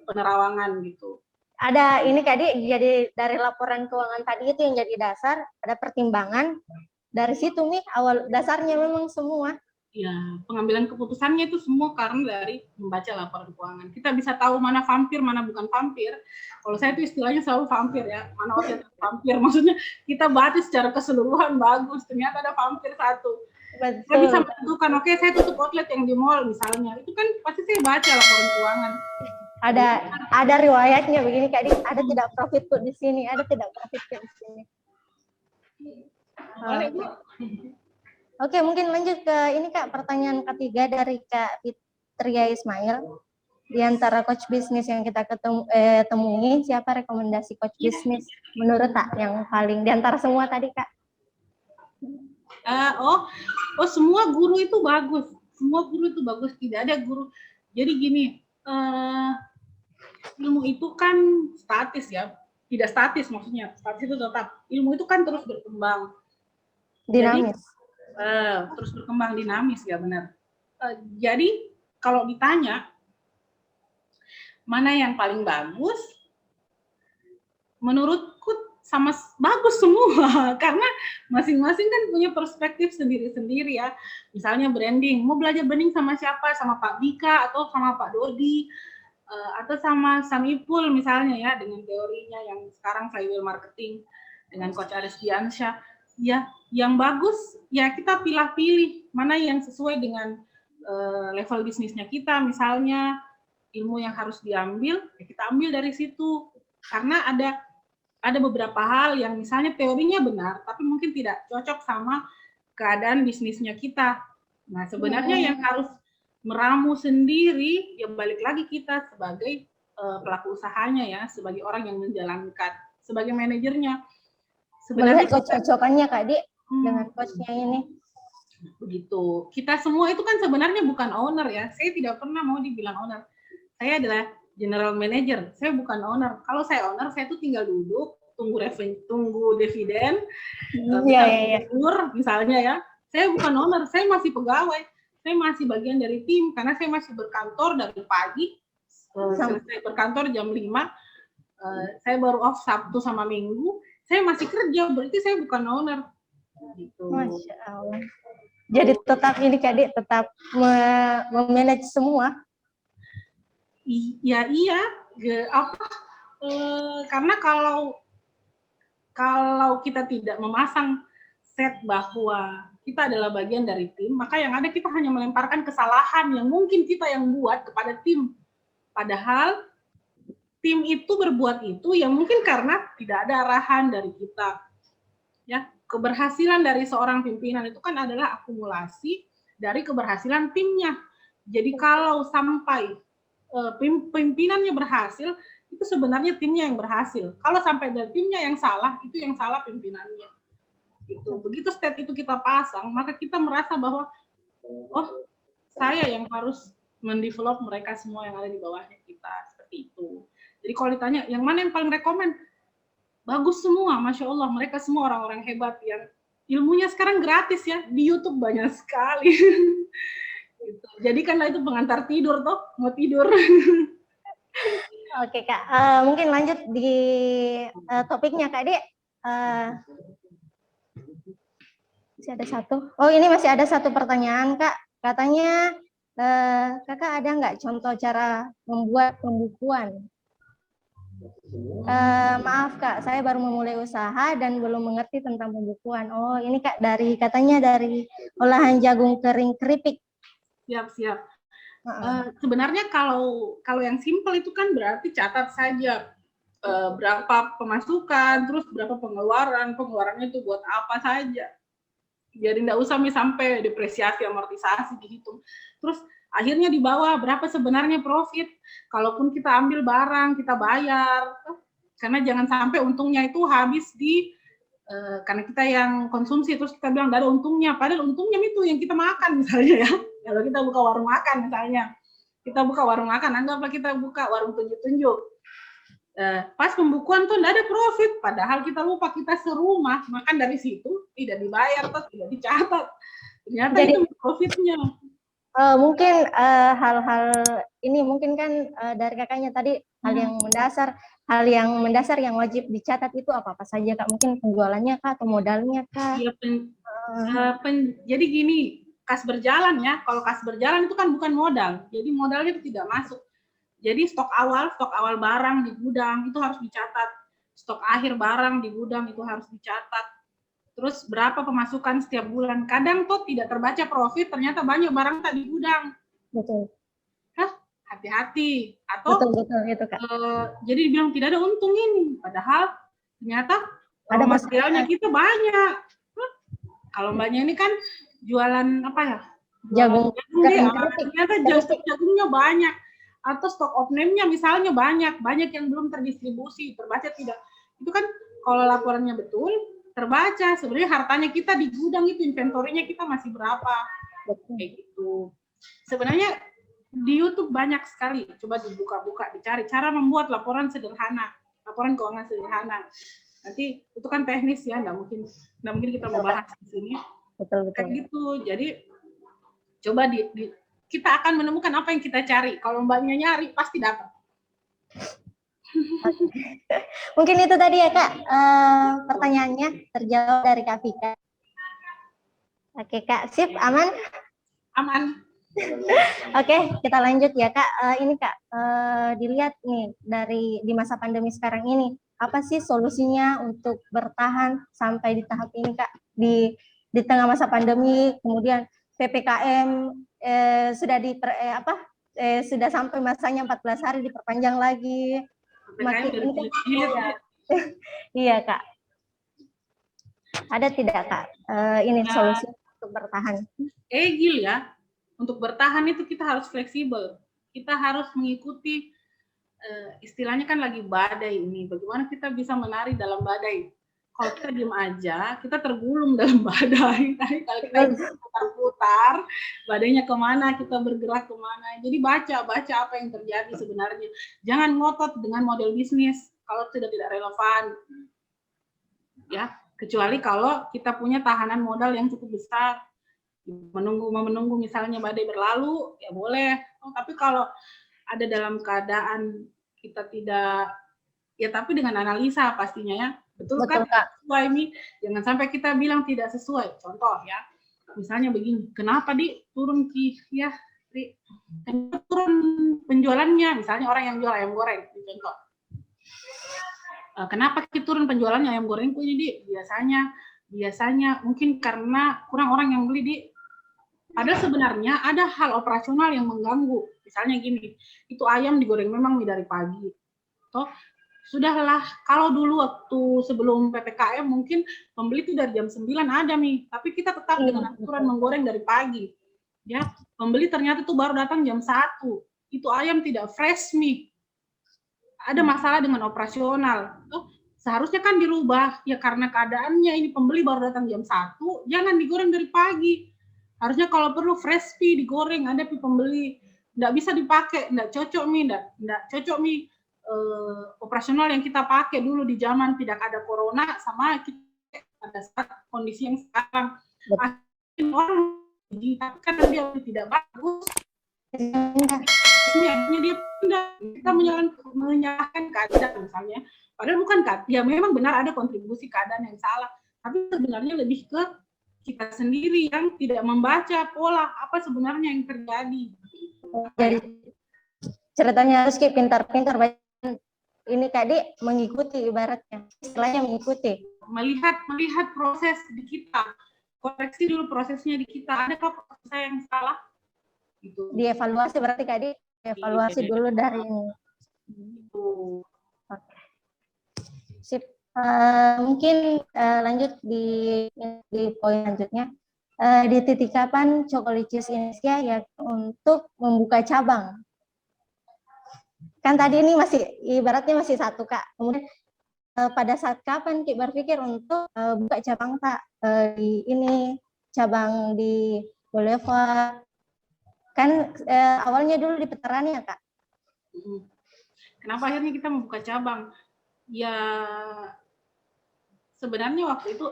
penerawangan gitu. Ada ini Kak Di, jadi dari laporan keuangan tadi itu yang jadi dasar, ada pertimbangan. Dari situ nih awal dasarnya memang semua. Ya, pengambilan keputusannya itu semua karena dari membaca laporan keuangan. Kita bisa tahu mana vampir, mana bukan vampir. Kalau saya itu istilahnya selalu vampir ya, mana outlet vampir. Maksudnya kita baca secara keseluruhan bagus, ternyata ada vampir satu. Betul. Saya bisa menentukan, oke, saya tutup outlet yang di mall misalnya. Itu kan pasti saya baca laporan keuangan. Ada riwayatnya begini Kak Di, ada tidak profit tuh di sini, ada tidak profit tuh di sini. Oke, mungkin lanjut ke ini Kak, pertanyaan ketiga dari Kak Fitria Ismail. Di antara coach bisnis yang kita temui, siapa rekomendasi coach bisnis menurut Kak yang paling di antara semua tadi Kak? Semua guru itu bagus. Semua guru itu bagus, tidak ada guru. Jadi gini, ilmu itu kan statis ya, tidak statis maksudnya, statis itu tetap, ilmu itu kan terus berkembang, dinamis. Jadi, terus berkembang dinamis ya benar. Jadi kalau ditanya mana yang paling bagus, menurutku sama bagus semua, karena masing-masing kan punya perspektif sendiri-sendiri ya. Misalnya branding, mau belajar branding sama siapa, sama Pak Bika atau sama Pak Dodi, atau sama Samipul misalnya ya, dengan teorinya yang sekarang flywheel marketing dengan Coach Aris Diansyah ya, yang bagus ya kita pilih-pilih mana yang sesuai dengan level bisnisnya kita. Misalnya ilmu yang harus diambil ya kita ambil dari situ, karena ada beberapa hal yang misalnya teorinya benar tapi mungkin tidak cocok sama keadaan bisnisnya kita. Nah sebenarnya yang harus meramu sendiri, ya balik lagi kita sebagai pelaku usahanya ya, sebagai orang yang menjalankan, sebagai manajernya. Sebenarnya cocokannya Kak Di dengan coachnya ini. Begitu. Kita semua itu kan sebenarnya bukan owner ya. Saya tidak pernah mau dibilang owner. Saya adalah general manager. Saya bukan owner. Kalau saya owner, saya tuh tinggal duduk, tunggu dividen, misalnya ya. Saya bukan owner. Saya masih pegawai. Saya masih bagian dari tim, karena saya masih berkantor dari pagi, selesai berkantor jam 5, saya baru off Sabtu sama Minggu, saya masih kerja, berarti saya bukan owner. Gitu. Masya Allah. Jadi tetap ini Kak Di, tetap memanage semua? Iya, karena kalau kita tidak memasang set bahwa kita adalah bagian dari tim, maka yang ada kita hanya melemparkan kesalahan yang mungkin kita yang buat kepada tim. Padahal tim itu berbuat itu yang mungkin karena tidak ada arahan dari kita. Ya, keberhasilan dari seorang pimpinan itu kan adalah akumulasi dari keberhasilan timnya. Jadi kalau sampai pimpinannya berhasil, itu sebenarnya timnya yang berhasil. Kalau sampai dari timnya yang salah, itu yang salah pimpinannya. Gitu. Begitu step itu kita pasang, maka kita merasa bahwa oh, saya yang harus mendevelop mereka semua yang ada di bawahnya kita, seperti itu. Jadi kalau ditanya yang mana yang paling rekomen, bagus semua, Masya Allah, mereka semua orang-orang hebat yang ilmunya sekarang gratis ya, di YouTube banyak sekali. Gitu. Jadi kan itu pengantar tidur toh, mau tidur. Oke Kak, mungkin lanjut di topiknya Kak Dek. Masih ada satu. Oh ini masih ada satu pertanyaan Kak. Katanya Kakak ada nggak contoh cara membuat pembukuan? Maaf Kak, saya baru memulai usaha dan belum mengerti tentang pembukuan. Oh ini Kak katanya dari olahan jagung kering keripik. Siap. Sebenarnya kalau yang simpel itu kan berarti catat saja berapa pemasukan, terus berapa pengeluarannya itu buat apa saja. Jadi nggak usah sampai depresiasi, amortisasi dihitung. Terus akhirnya di bawah berapa sebenarnya profit. Kalaupun kita ambil barang, kita bayar. Karena jangan sampai untungnya itu habis karena kita yang konsumsi, terus kita bilang nggak ada untungnya. Padahal untungnya itu yang kita makan misalnya ya. Kalau kita buka warung makan misalnya. Kita buka warung makan, anggaplah kita buka warung tunjuk-tunjuk. Pas pembukuan tuh nggak ada profit, padahal kita lupa kita serumah makan dari situ tidak dibayar atau tidak dicatat. Ternyata jadi, itu profitnya. Mungkin hal-hal ini mungkin kan dari kakaknya tadi hal yang mendasar yang wajib dicatat itu apa saja Kak? Mungkin penjualannya Kak atau modalnya Kak? Iya, jadi gini, kas berjalan ya. Kalau kas berjalan itu kan bukan modal, jadi modalnya itu tidak masuk. Jadi stok awal barang di gudang itu harus dicatat. Stok akhir barang di gudang itu harus dicatat. Terus berapa pemasukan setiap bulan. Kadang tuh tidak terbaca profit, ternyata banyak barang tak di gudang. Betul. Hati-hati. Atau betul itu Kak. Jadi dibilang tidak ada untung ini, padahal ternyata ada materialnya kita banyak. Kalau mbaknya ini kan jualan apa ya? Jagung. Ternyata stok jagungnya banyak. Atau stok of name-nya misalnya banyak yang belum terdistribusi, terbaca tidak. Itu kan kalau laporannya betul, terbaca. Sebenarnya hartanya kita di gudang itu, inventorinya kita masih berapa. Kayak gitu. Sebenarnya di YouTube banyak sekali. Coba dibuka-buka, dicari cara membuat laporan sederhana, laporan keuangan sederhana. Nanti itu kan teknis ya, nggak mungkin kita mau bahas di sini. Betul. Kayak gitu. Jadi coba kita akan menemukan apa yang kita cari. Kalau mbaknya nyari, pasti dapat. Mungkin itu tadi ya Kak, pertanyaannya terjawab dari Kak Vika. Oke Kak, sip, aman? Aman. Oke, kita lanjut ya Kak. Ini Kak, dilihat nih di masa pandemi sekarang ini, apa sih solusinya untuk bertahan sampai di tahap ini Kak? Di tengah masa pandemi, kemudian PPKM sudah sampai masanya 14 hari diperpanjang lagi. Iya Kak. Ada tidak Kak ini solusi untuk bertahan? Gil ya. Untuk bertahan itu kita harus fleksibel. Kita harus mengikuti istilahnya kan lagi badai ini. Bagaimana kita bisa menari dalam badai? Kalau kita diem aja, kita tergulung dalam badai. Kalau kita putar-putar, badainya kemana, kita bergerak kemana. Jadi baca apa yang terjadi sebenarnya. Jangan ngotot dengan model bisnis kalau sudah tidak relevan. Ya, kecuali kalau kita punya tahanan modal yang cukup besar. Menunggu misalnya badai berlalu, ya boleh. Tapi kalau ada dalam keadaan kita tidak, ya tapi dengan analisa pastinya ya. Betul kan? Sesuai nih, jangan sampai kita bilang tidak sesuai. Contoh ya, misalnya begini, kenapa turun ya, turun penjualannya, misalnya orang yang jual ayam goreng, contoh. Kenapa turun penjualannya ayam gorengku ini biasanya mungkin karena kurang orang yang beli padahal sebenarnya ada hal operasional yang mengganggu. Misalnya gini, itu ayam digoreng memang dari pagi. Toh Sudahlah, kalau dulu waktu sebelum PPKM mungkin pembeli itu dari jam 9 ada nih, tapi kita tetap dengan aturan menggoreng dari pagi. Ya, pembeli ternyata tuh baru datang jam 1. Itu ayam tidak fresh nih. Ada masalah dengan operasional. Oh, seharusnya kan dirubah. Ya karena keadaannya ini pembeli baru datang jam 1, jangan digoreng dari pagi. Harusnya kalau perlu fresh pi digoreng, ada pi pembeli. Nggak bisa dipakai, nggak cocok nih, nggak cocok nih operasional yang kita pakai dulu di zaman tidak ada corona sama kita pada saat kondisi yang sekarang. Orang tapi kan dia tidak bagus, akhirnya dia pindah. Kita menyalahkan keadaan misalnya, padahal bukan kan, ya memang benar ada kontribusi keadaan yang salah, tapi sebenarnya lebih ke kita sendiri yang tidak membaca pola apa sebenarnya yang terjadi. Jadi ceritanya harus pintar-pintar ini Kak mengikuti, ibaratnya istilahnya mengikuti, melihat proses di kita, koreksi dulu prosesnya di kita, adakah proses saya yang salah gitu. Dievaluasi berarti Kak evaluasi dulu dari ini. Oke. Sip. Mungkin lanjut di poin selanjutnya. Di titik kapan Cokolicious Indonesia ya untuk membuka cabang? Kan tadi ini masih ibaratnya masih satu Kak. Kemudian pada saat kapan Ki berpikir untuk buka cabang Kak di ini, cabang di Boulevard? Kan awalnya dulu di Veteran ya Kak. Kenapa akhirnya kita membuka cabang? Ya sebenarnya waktu itu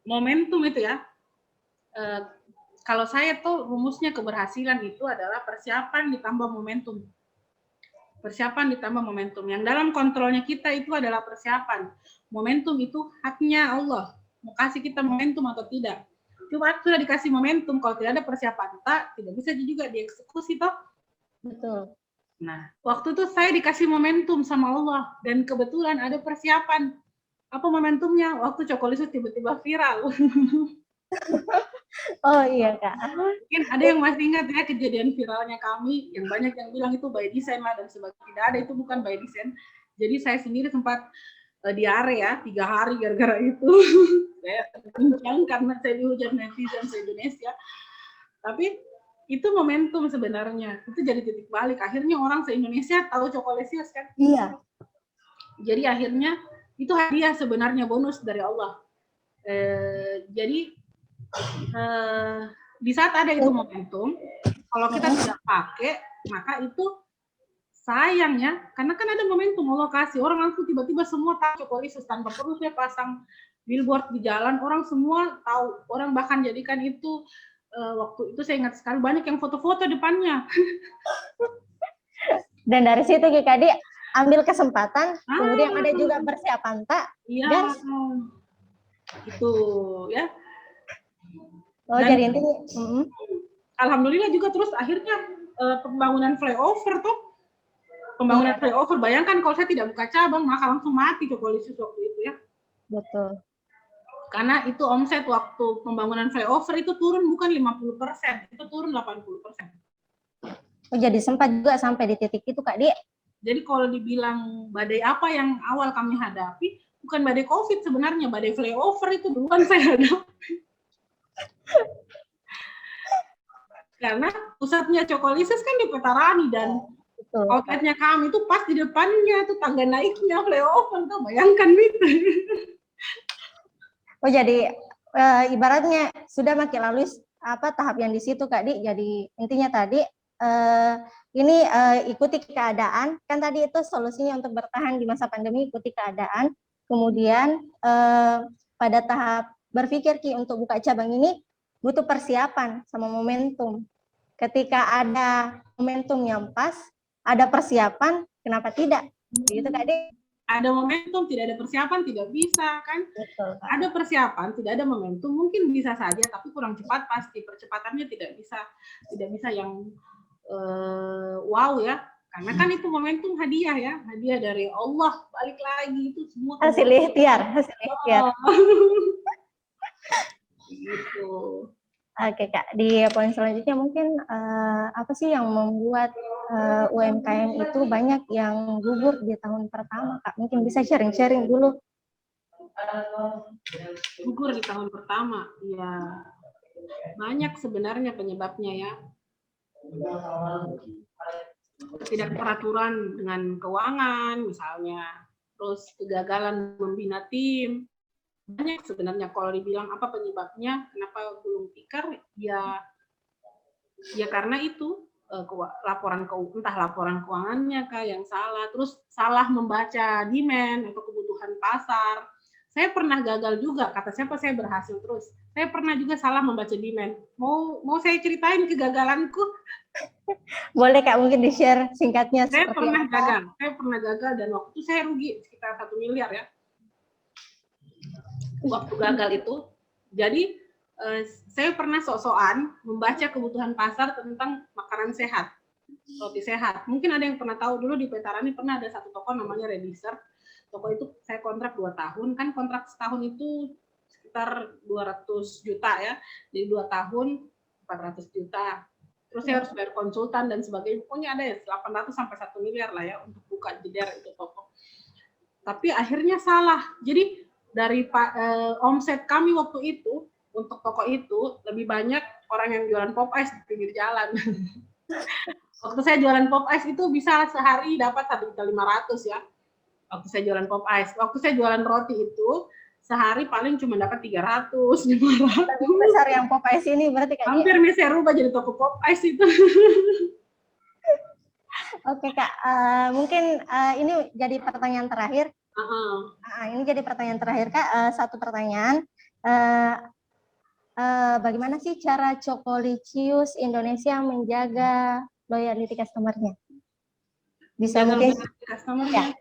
momentum itu ya. Kalau saya tuh rumusnya keberhasilan itu adalah persiapan ditambah momentum. Persiapan ditambah momentum. Yang dalam kontrolnya kita itu adalah persiapan. Momentum itu haknya Allah. Mau kasih kita momentum atau tidak. Cuma sudah dikasih momentum, kalau tidak ada persiapan, tidak bisa juga dieksekusi toh. Betul. Nah, waktu itu saya dikasih momentum sama Allah. Dan kebetulan ada persiapan. Apa momentumnya? Waktu Cokolicious tiba-tiba viral. Oh iya Kak. Mungkin ada yang masih ingat ya kejadian viralnya kami, yang banyak yang bilang itu by design lah dan sebagainya. Tidak ada, itu bukan by design. Jadi saya sendiri sempat diare ya 3 hari gara-gara itu. Saya terbincang karena saya dihujat netizen se-Indonesia. Tapi itu momentum sebenarnya. Itu jadi titik balik. Akhirnya orang se-Indonesia tahu Cokolicious kan? Iya. Jadi akhirnya itu hadiah sebenarnya, bonus dari Allah. Jadi di saat ada itu momentum, kalau kita tidak pakai, maka itu sayang ya, karena kan ada momentum Allah kasih, orang langsung tiba-tiba semua tahu Cokolicious tanpa perlu saya pasang billboard di jalan, orang semua tahu, orang bahkan jadikan itu waktu itu saya ingat sekali banyak yang foto-foto depannya. Dan dari situ Kak ambil kesempatan, kemudian ada juga persiapan tak? Iya, itu ya. Oh, dan, jadi intinya alhamdulillah juga terus akhirnya pembangunan flyover tuh. Pembangunan flyover, bayangkan kalau saya tidak buka cabang maka langsung mati Cokolicious waktu itu ya. Betul. Karena itu omset waktu pembangunan flyover itu turun bukan 50%, itu turun 80%. Oh, jadi sempat juga sampai di titik itu Kak Di. Jadi kalau dibilang badai apa yang awal kami hadapi, bukan badai COVID sebenarnya, badai flyover itu duluan saya hadapi. Karena pusatnya Cokolicious kan di Petarani dan outletnya kami itu pas di depannya tuh tangga naiknya flyover tuh, bayangkan gitu. Oh jadi ibaratnya sudah makin lalui tahap yang di situ Kak Di. Jadi intinya tadi ini ikuti keadaan, kan tadi itu solusinya untuk bertahan di masa pandemi, ikuti keadaan. Kemudian pada tahap berpikir Ki untuk buka cabang ini butuh persiapan sama momentum. Ketika ada momentum yang pas, ada persiapan, kenapa tidak? Gitu Kak Di. Ada momentum, tidak ada persiapan, tidak bisa kan? Betul. Ada persiapan, tidak ada momentum, mungkin bisa saja, tapi kurang cepat pasti. Percepatannya tidak bisa yang wow ya. Karena kan itu momentum hadiah ya, hadiah dari Allah, balik lagi itu semua. Hasil ikhtiar. Gitu. Oke Kak, di poin selanjutnya mungkin apa sih yang membuat UMKM itu banyak yang gugur di tahun pertama, Kak. Mungkin bisa sharing-sharing dulu. Gugur di tahun pertama, ya banyak sebenarnya penyebabnya ya. Ketidakteraturan dengan keuangan misalnya, terus kegagalan membina tim. Banyak sebenarnya kalau dibilang apa penyebabnya, kenapa gulung tikar, ya karena itu entah laporan keuangannya kah yang salah, terus salah membaca demand atau kebutuhan pasar. Saya pernah gagal juga, kata siapa saya berhasil terus. Saya pernah juga salah membaca demand. Mau saya ceritain kegagalanku? Boleh Kak, mungkin di-share singkatnya. Saya pernah gagal dan waktu itu saya rugi sekitar 1 miliar ya. Waktu gagal itu, jadi saya pernah sok-sokan membaca kebutuhan pasar tentang makanan sehat, roti sehat. Mungkin ada yang pernah tahu, dulu di Vetarani pernah ada satu toko namanya Redisser. Toko itu saya kontrak 2 tahun, kan kontrak setahun itu sekitar 200 juta ya, jadi 2 tahun 400 juta. Terus saya harus bayar konsultan dan sebagainya, pokoknya ada ya 800 sampai 1 miliar lah ya untuk buka jeder itu toko. Tapi akhirnya salah, jadi dari omset kami waktu itu untuk toko itu lebih banyak orang yang jualan pop ice di pinggir jalan. Waktu saya jualan pop ice itu bisa sehari dapat 1.500.000 ya. Waktu saya jualan pop ice, waktu saya jualan roti itu sehari paling cuma dapat 300, 500. Tapi besar yang pop ice ini berarti Kak. Hampir saya rubah jadi toko pop ice itu. Oke Kak, mungkin ini jadi pertanyaan terakhir. Ini jadi pertanyaan terakhir Kak. Satu pertanyaan. Bagaimana sih cara Cokolicious Indonesia menjaga loyalty customer-nya? Bisa mungkin customer-nya?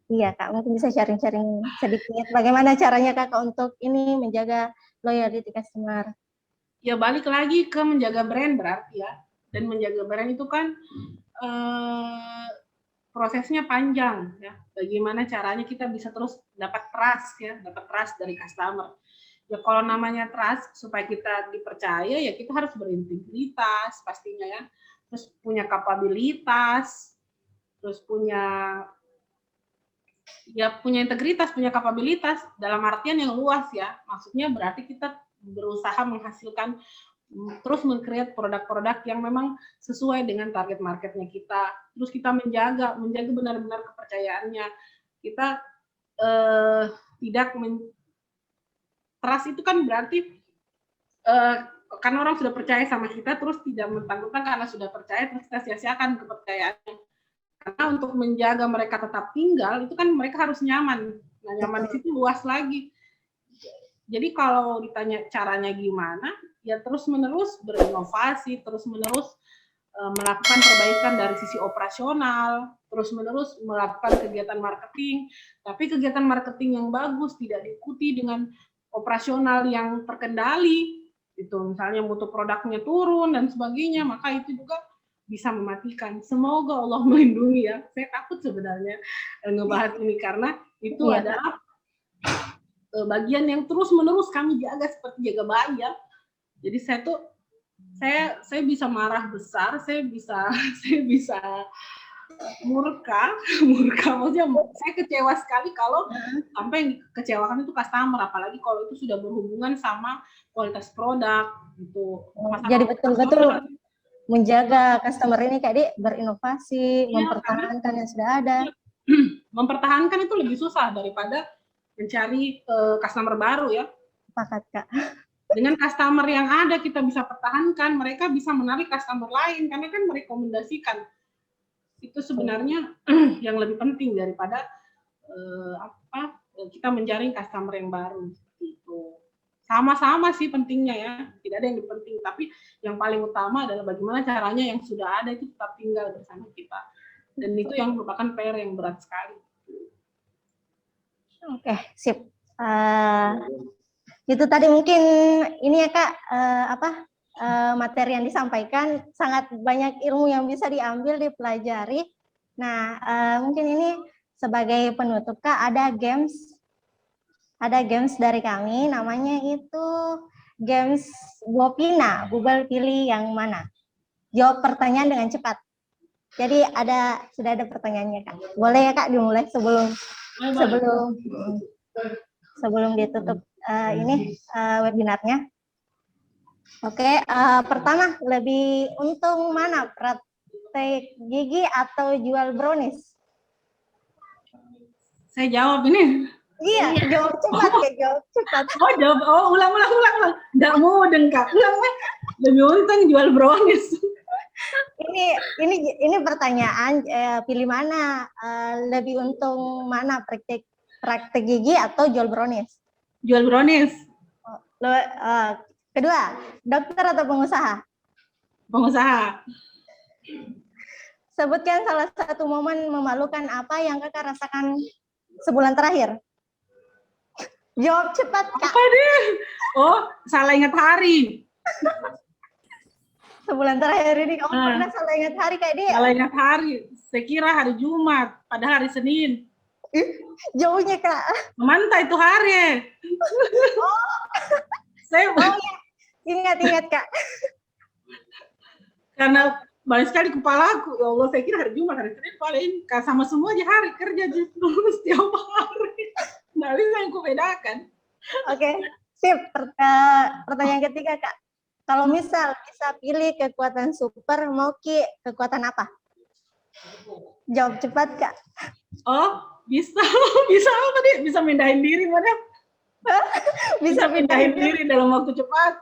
Iya Kak, mungkin bisa sharing-sharing sedikit. Bagaimana caranya Kak untuk ini menjaga loyalty customer? Ya balik lagi ke menjaga brand berarti ya. Dan menjaga brand itu kan prosesnya panjang ya. Bagaimana caranya kita bisa terus dapat trust ya, dapat trust dari customer. Ya kalau namanya trust, supaya kita dipercaya ya kita harus berintegritas pastinya ya. Terus punya kapabilitas, terus punya integritas, punya kapabilitas dalam artian yang luas ya. Maksudnya berarti kita berusaha menghasilkan, terus meng-create produk-produk yang memang sesuai dengan target marketnya kita. Terus kita menjaga benar-benar kepercayaannya. Kita tidak trust itu kan berarti karena orang sudah percaya sama kita, terus tidak mentang-mentang karena sudah percaya terus kita sia-siakan kepercayaannya. Karena untuk menjaga mereka tetap tinggal itu kan mereka harus nyaman. Nah, nyaman di situ luas lagi. Jadi kalau ditanya caranya gimana, ya terus-menerus berinovasi, terus-menerus melakukan perbaikan dari sisi operasional, terus-menerus melakukan kegiatan marketing. Tapi kegiatan marketing yang bagus tidak diikuti dengan operasional yang terkendali, itu misalnya mutu produknya turun dan sebagainya, maka itu juga bisa mematikan. Semoga Allah melindungi ya. Saya takut sebenarnya ngebahas ini karena itu adalah bagian yang terus-menerus kami jaga seperti jaga bayi ya. Jadi saya bisa marah besar, saya bisa murka maksudnya saya kecewa sekali kalau sampai yang kecewakan itu customer, apalagi kalau itu sudah berhubungan sama kualitas produk gitu. Jadi betul-betul menjaga customer ini kayak berinovasi, mempertahankan yang sudah ada. Mempertahankan itu lebih susah daripada mencari customer baru ya. Sepakat Kak. Dengan customer yang ada kita bisa pertahankan, mereka bisa menarik customer lain karena kan merekomendasikan. Itu sebenarnya yang lebih penting daripada kita menjaring customer yang baru gitu. Sama-sama sih pentingnya ya, tidak ada yang lebih penting, tapi yang paling utama adalah bagaimana caranya yang sudah ada itu tetap tinggal bersama kita, dan itu yang merupakan PR yang berat sekali. Oke, sip. Itu tadi mungkin ini ya Kak, materi yang disampaikan, sangat banyak ilmu yang bisa diambil, dipelajari. Nah, mungkin ini sebagai penutup Kak, ada games dari kami, namanya itu games Gopina, Google pilih yang mana. Jawab pertanyaan dengan cepat. Jadi sudah ada pertanyaannya Kak. Boleh ya Kak dimulai sebelum ditutup webinarnya. Oke, pertama, lebih untung mana, praktek gigi atau jual brownies? Saya jawab ini. Iya, jawab cepat ya, jawab cepat. Ulang. Nggak mudeng Kak. Ulang. Lebih untung jual brownies. Ini pertanyaan, pilih mana? Lebih untung mana, praktek gigi atau jual brownies? Jual brownies. Kedua, dokter atau pengusaha? Pengusaha. Sebutkan salah satu momen memalukan apa yang Kakak rasakan sebulan terakhir. Jawab cepat, Kak. Apa deh? Oh, salah ingat hari. Sebulan terakhir ini kamu pernah salah ingat hari kayak dia? Salah ingat hari. Saya kira hari Jumat, padahal hari Senin. Jauhnya, Kak. Mantap itu hari. Saya Ingat, Kak. Karena banyak sekali kepalaku. Ya Allah, saya kira hari Jumat, hari Senin paling sama semua aja hari kerja justru setiap hari. Nggak bisa aku bedakan. Oke, sip. Pertanyaan ketiga, Kak. Kalau misal bisa pilih kekuatan super, mau kekuatan apa? Jawab cepat, Kak. Oh, bisa apa nih? Bisa mindahin diri mana? Bisa pindahin diri dalam waktu cepat.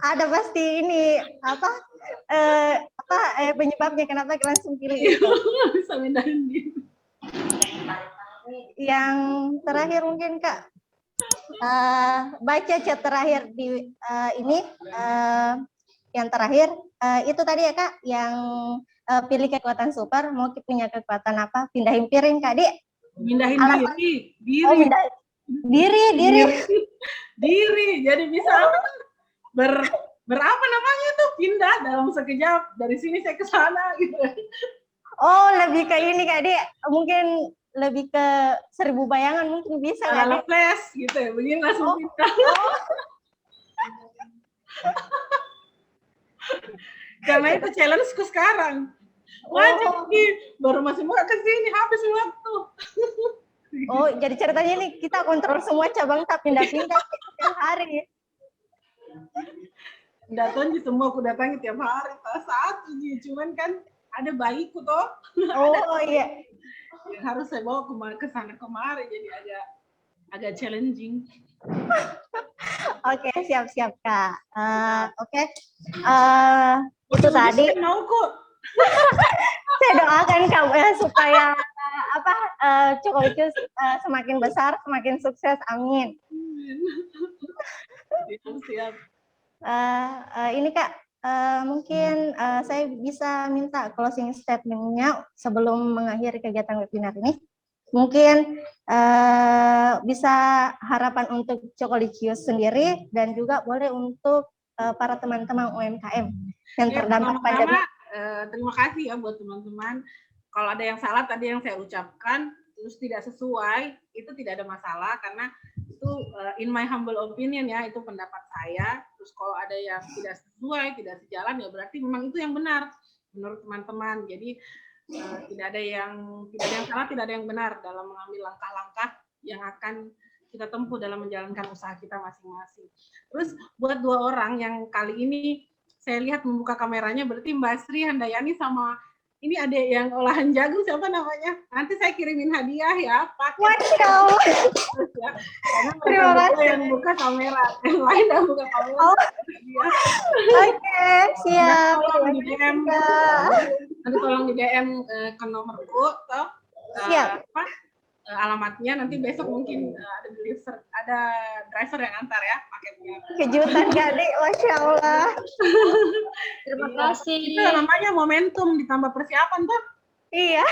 Ada pasti ini penyebabnya kenapa langsung pilih itu. Bisa mindahin diri. Yang terakhir mungkin Kak, baca chat terakhir di yang terakhir itu tadi ya Kak, yang pilih kekuatan super, mau punya kekuatan apa? Pindahin piring Kak, Dik. Pindahin diri. Oh, diri. Jadi bisa berapa namanya tuh, pindah dalam sekejap dari sini saya ke sana gitu. Oh, lebih ke ini Kak, Dik. Mungkin lebih ke 1000 bayangan mungkin bisa Kak, Dik. Flash gitu ya, begini langsung pindah. Karena itu challenge-ku sekarang. Wajib baru masih mau ke sini habis waktu. Oh, jadi ceritanya ini kita kontrol semua cabang pindah-pindah tiap hari. Datang semua aku datangi tiap hari, satu cuman kan ada bayiku toh. Oh iya. Yang harus saya bawa ke sana kemari, jadi agak challenging. Oke, siap Kak. Oke. Itu tadi. Mau kok. Saya doakan kamu supaya Cokolichus semakin besar, semakin sukses. Amin. Siap. Ini Kak, mungkin saya bisa minta closing statement-nya sebelum mengakhiri kegiatan webinar ini. Mungkin bisa harapan untuk Cokolichus sendiri dan juga boleh untuk para teman-teman UMKM yang terdampak pandemi. Terima kasih ya buat teman-teman. Kalau ada yang salah tadi yang saya ucapkan terus tidak sesuai, itu tidak ada masalah karena itu in my humble opinion ya, itu pendapat saya. Terus kalau ada yang tidak sesuai, tidak sejalan ya berarti memang itu yang benar menurut teman-teman. Jadi tidak ada yang salah, tidak ada yang benar dalam mengambil langkah-langkah yang akan kita tempuh dalam menjalankan usaha kita masing-masing. Terus buat 2 orang yang kali ini saya lihat membuka kameranya, berarti Mbak Sri Handayani sama ini ada yang olahan jagung, siapa namanya? Nanti saya kirimin hadiah ya, pakai. Wow. Ya. Terima kasih yang buka kamera, yang lain yang buka kamera. Oh. Oke, siap. Nanti tolong di DM ke nomorku, toh. Siap. Alamatnya nanti besok mungkin ada driver yang antar ya paketnya. Kejutan Gadek, Masya Allah. Terima kasih. Itu namanya momentum ditambah persiapan tuh. Iya.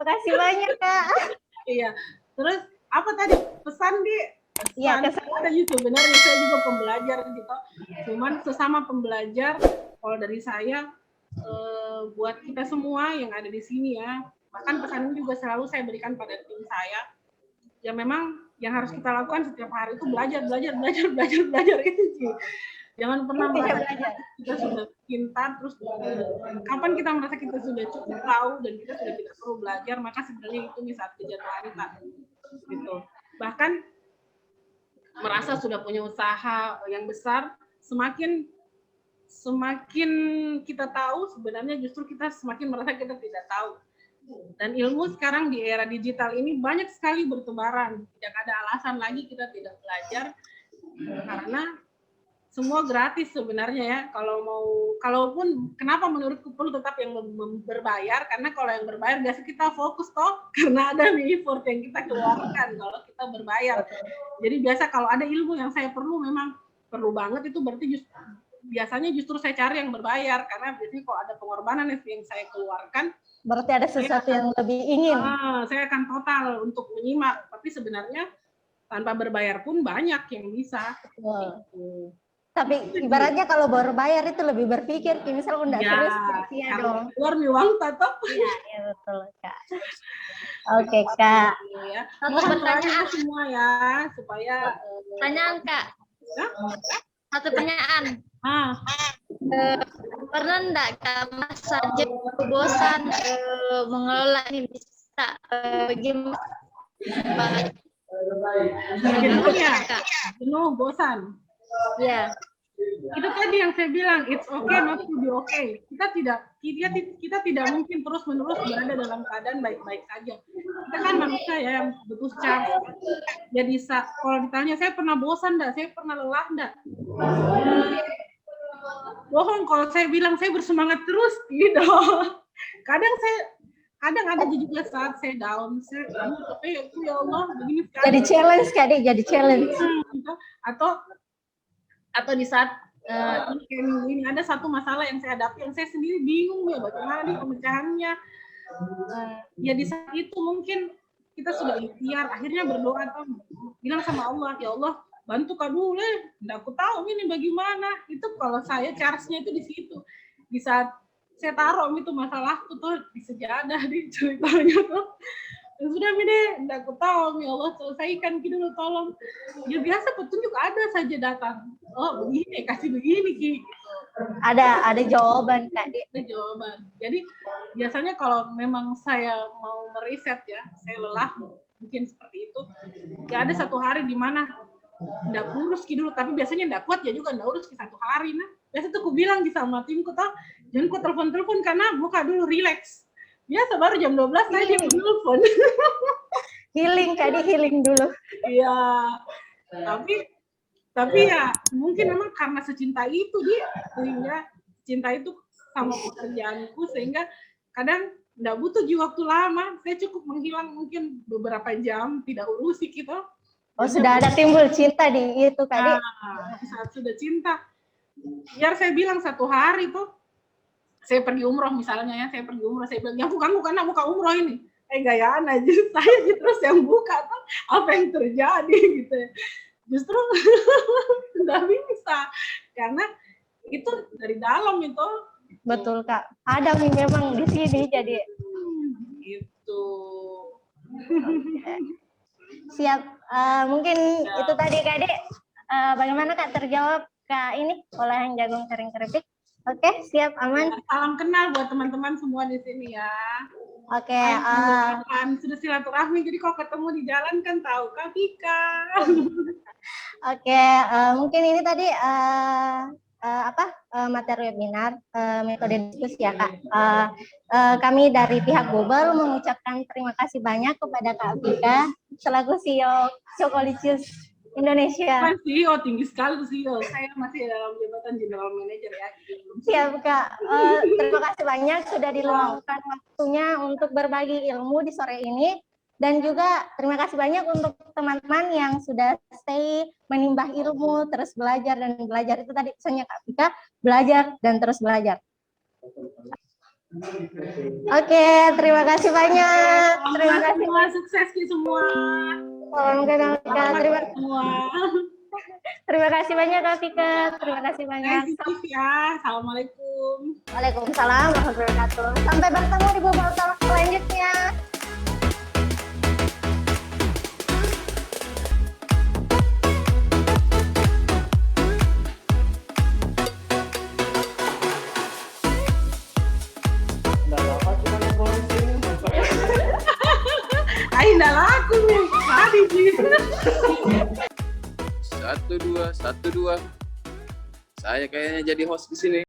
Makasih banyak Kak. Iya. Terus apa tadi pesan Iya, kesan. Ada sebenarnya saya juga pembelajar gitu. Cuman sesama pembelajar, kalau dari saya buat kita semua yang ada di sini ya. Bahkan pesan ini juga selalu saya berikan pada tim saya. Ya memang yang harus kita lakukan setiap hari itu belajar itu sih. Jangan pernah merasa kita sudah pintar, terus kapan kita merasa kita sudah cukup tahu dan kita sudah tidak perlu belajar, maka sebenarnya itu di saat kejatuhan kita gitu. Bahkan merasa sudah punya usaha yang besar, semakin kita tahu, sebenarnya justru kita semakin merasa kita tidak tahu. Dan ilmu sekarang di era digital ini banyak sekali bertebaran. Tidak ada alasan lagi kita tidak belajar, karena semua gratis sebenarnya ya. Kalaupun kenapa menurutku perlu tetap yang berbayar, karena kalau yang berbayar biasa kita fokus toh, karena ada effort yang kita keluarkan kalau kita berbayar. Jadi biasa kalau ada ilmu yang saya perlu, memang perlu banget, itu berarti biasanya justru saya cari yang berbayar, karena biasanya kalau ada pengorbanan yang saya keluarkan, berarti ada sesuatu yang lebih ingin. Saya akan total untuk menyimak, tapi sebenarnya tanpa berbayar pun banyak yang bisa. Wow. Tapi ibaratnya kalau berbayar itu lebih berpikir, misal enggak terus ya dong. Keluar nih uang tetap. Iya betul Kak. Oke Kak. Ya. Satu pertanyaan semua ya, supaya pertanyaan Kak. Satu pertanyaan. Pernah enggak Kak masa bosan mengelola ini bisa bagaimana? Jenuh, bosan. Iya. Itu tadi yang saya bilang, it's okay not to be okay. Kita tidak mungkin terus-menerus berada dalam keadaan baik-baik saja. Kita kan manusia ya yang butuh charge. Jadi kalau ditanya saya pernah bosan enggak, saya pernah lelah enggak? Bohong kalau saya bilang saya bersemangat terus, tidak. Kadang ada juga saat saya down, tapi ya Allah begini sekali. Jadi challenge Kak, jadi challenge. Atau di saat ini ada satu masalah yang saya hadapi yang saya sendiri bingung ya bagaimana nih pemecahannya. Ya di saat itu mungkin kita sudah ikhtiar, akhirnya berdoa atau bilang sama Allah, ya Allah bantu Kak dulu, nggak aku tahu ini bagaimana. Itu kalau saya charge-nya itu di situ. Di saat saya taruh itu masalahku tuh di sejadah, di ceritanya tuh. Sudah Mide, nggak aku tahu, ya Allah selesaikan dulu tolong. Ya biasa petunjuk ada saja datang. Oh begini, kasih begini Ki. Ada jawaban Kak. Ada jawaban. Jadi biasanya kalau memang saya mau meriset ya, saya lelah mungkin seperti itu. Ya ada satu hari di mana nggak urus dulu, tapi biasanya nggak kuat ya juga nggak urus satu hari. Nah biasa tuh aku bilang sama timku tuh, jangan ku telepon karena buka dulu relax. Biasa baru jam 12 saya dia telepon. Healing tadi, healing dulu. Iya. Tapi ya mungkin memang karena secinta itu dia, sehingga cinta itu sama pekerjaanku, sehingga kadang nggak butuh waktu lama. Saya cukup menghilang mungkin beberapa jam tidak urusi gitu. Oh sudah ada timbul cinta di itu tadi. Saat sudah cinta, biar saya bilang satu hari tuh. Saya pergi umroh misalnya ya, saya bilang, ya aku ganggu karena buka umroh ini. Gayaan aja, saya terus yang buka tuh, apa yang terjadi gitu ya. Justru nggak bisa, karena itu dari dalam itu. Betul Kak, ada memang di sini jadi. Gitu. Siap, mungkin itu tadi Kak Dek. Bagaimana Kak terjawab Kak ini olahan jagung kering keripik? Oke, siap, aman. Salam kenal buat teman-teman semua di sini ya. Oke. Sudah silaturahmi, jadi kalau ketemu di jalan kan tahu Kak Vika. Oke, mungkin ini tadi materi webinar metode diskusi ya Kak. Kami dari pihak Global mengucapkan terima kasih banyak kepada Kak Vika selaku CEO Cokolicious Indonesia. CEO tinggi sekali CEO. Saya masih dalam jabatan General Manager ya. Siap Kak. Terima kasih banyak sudah diluangkan waktunya untuk berbagi ilmu di sore ini. Dan juga terima kasih banyak untuk teman-teman yang sudah stay menimbah ilmu, terus belajar dan belajar. Itu tadi pesannya Kak Vika, belajar dan terus belajar. Oke, terima kasih banyak. Terima kasih. Sukses semua. Salam kenal Kak. Terima kasih banyak Kak Vika. Terima kasih banyak. Assalamualaikum. Waalaikumsalam warahmatullahi wabarakatuh. Sampai bertemu di Global Talk selanjutnya. Satu dua. Saya kayaknya jadi host di sini.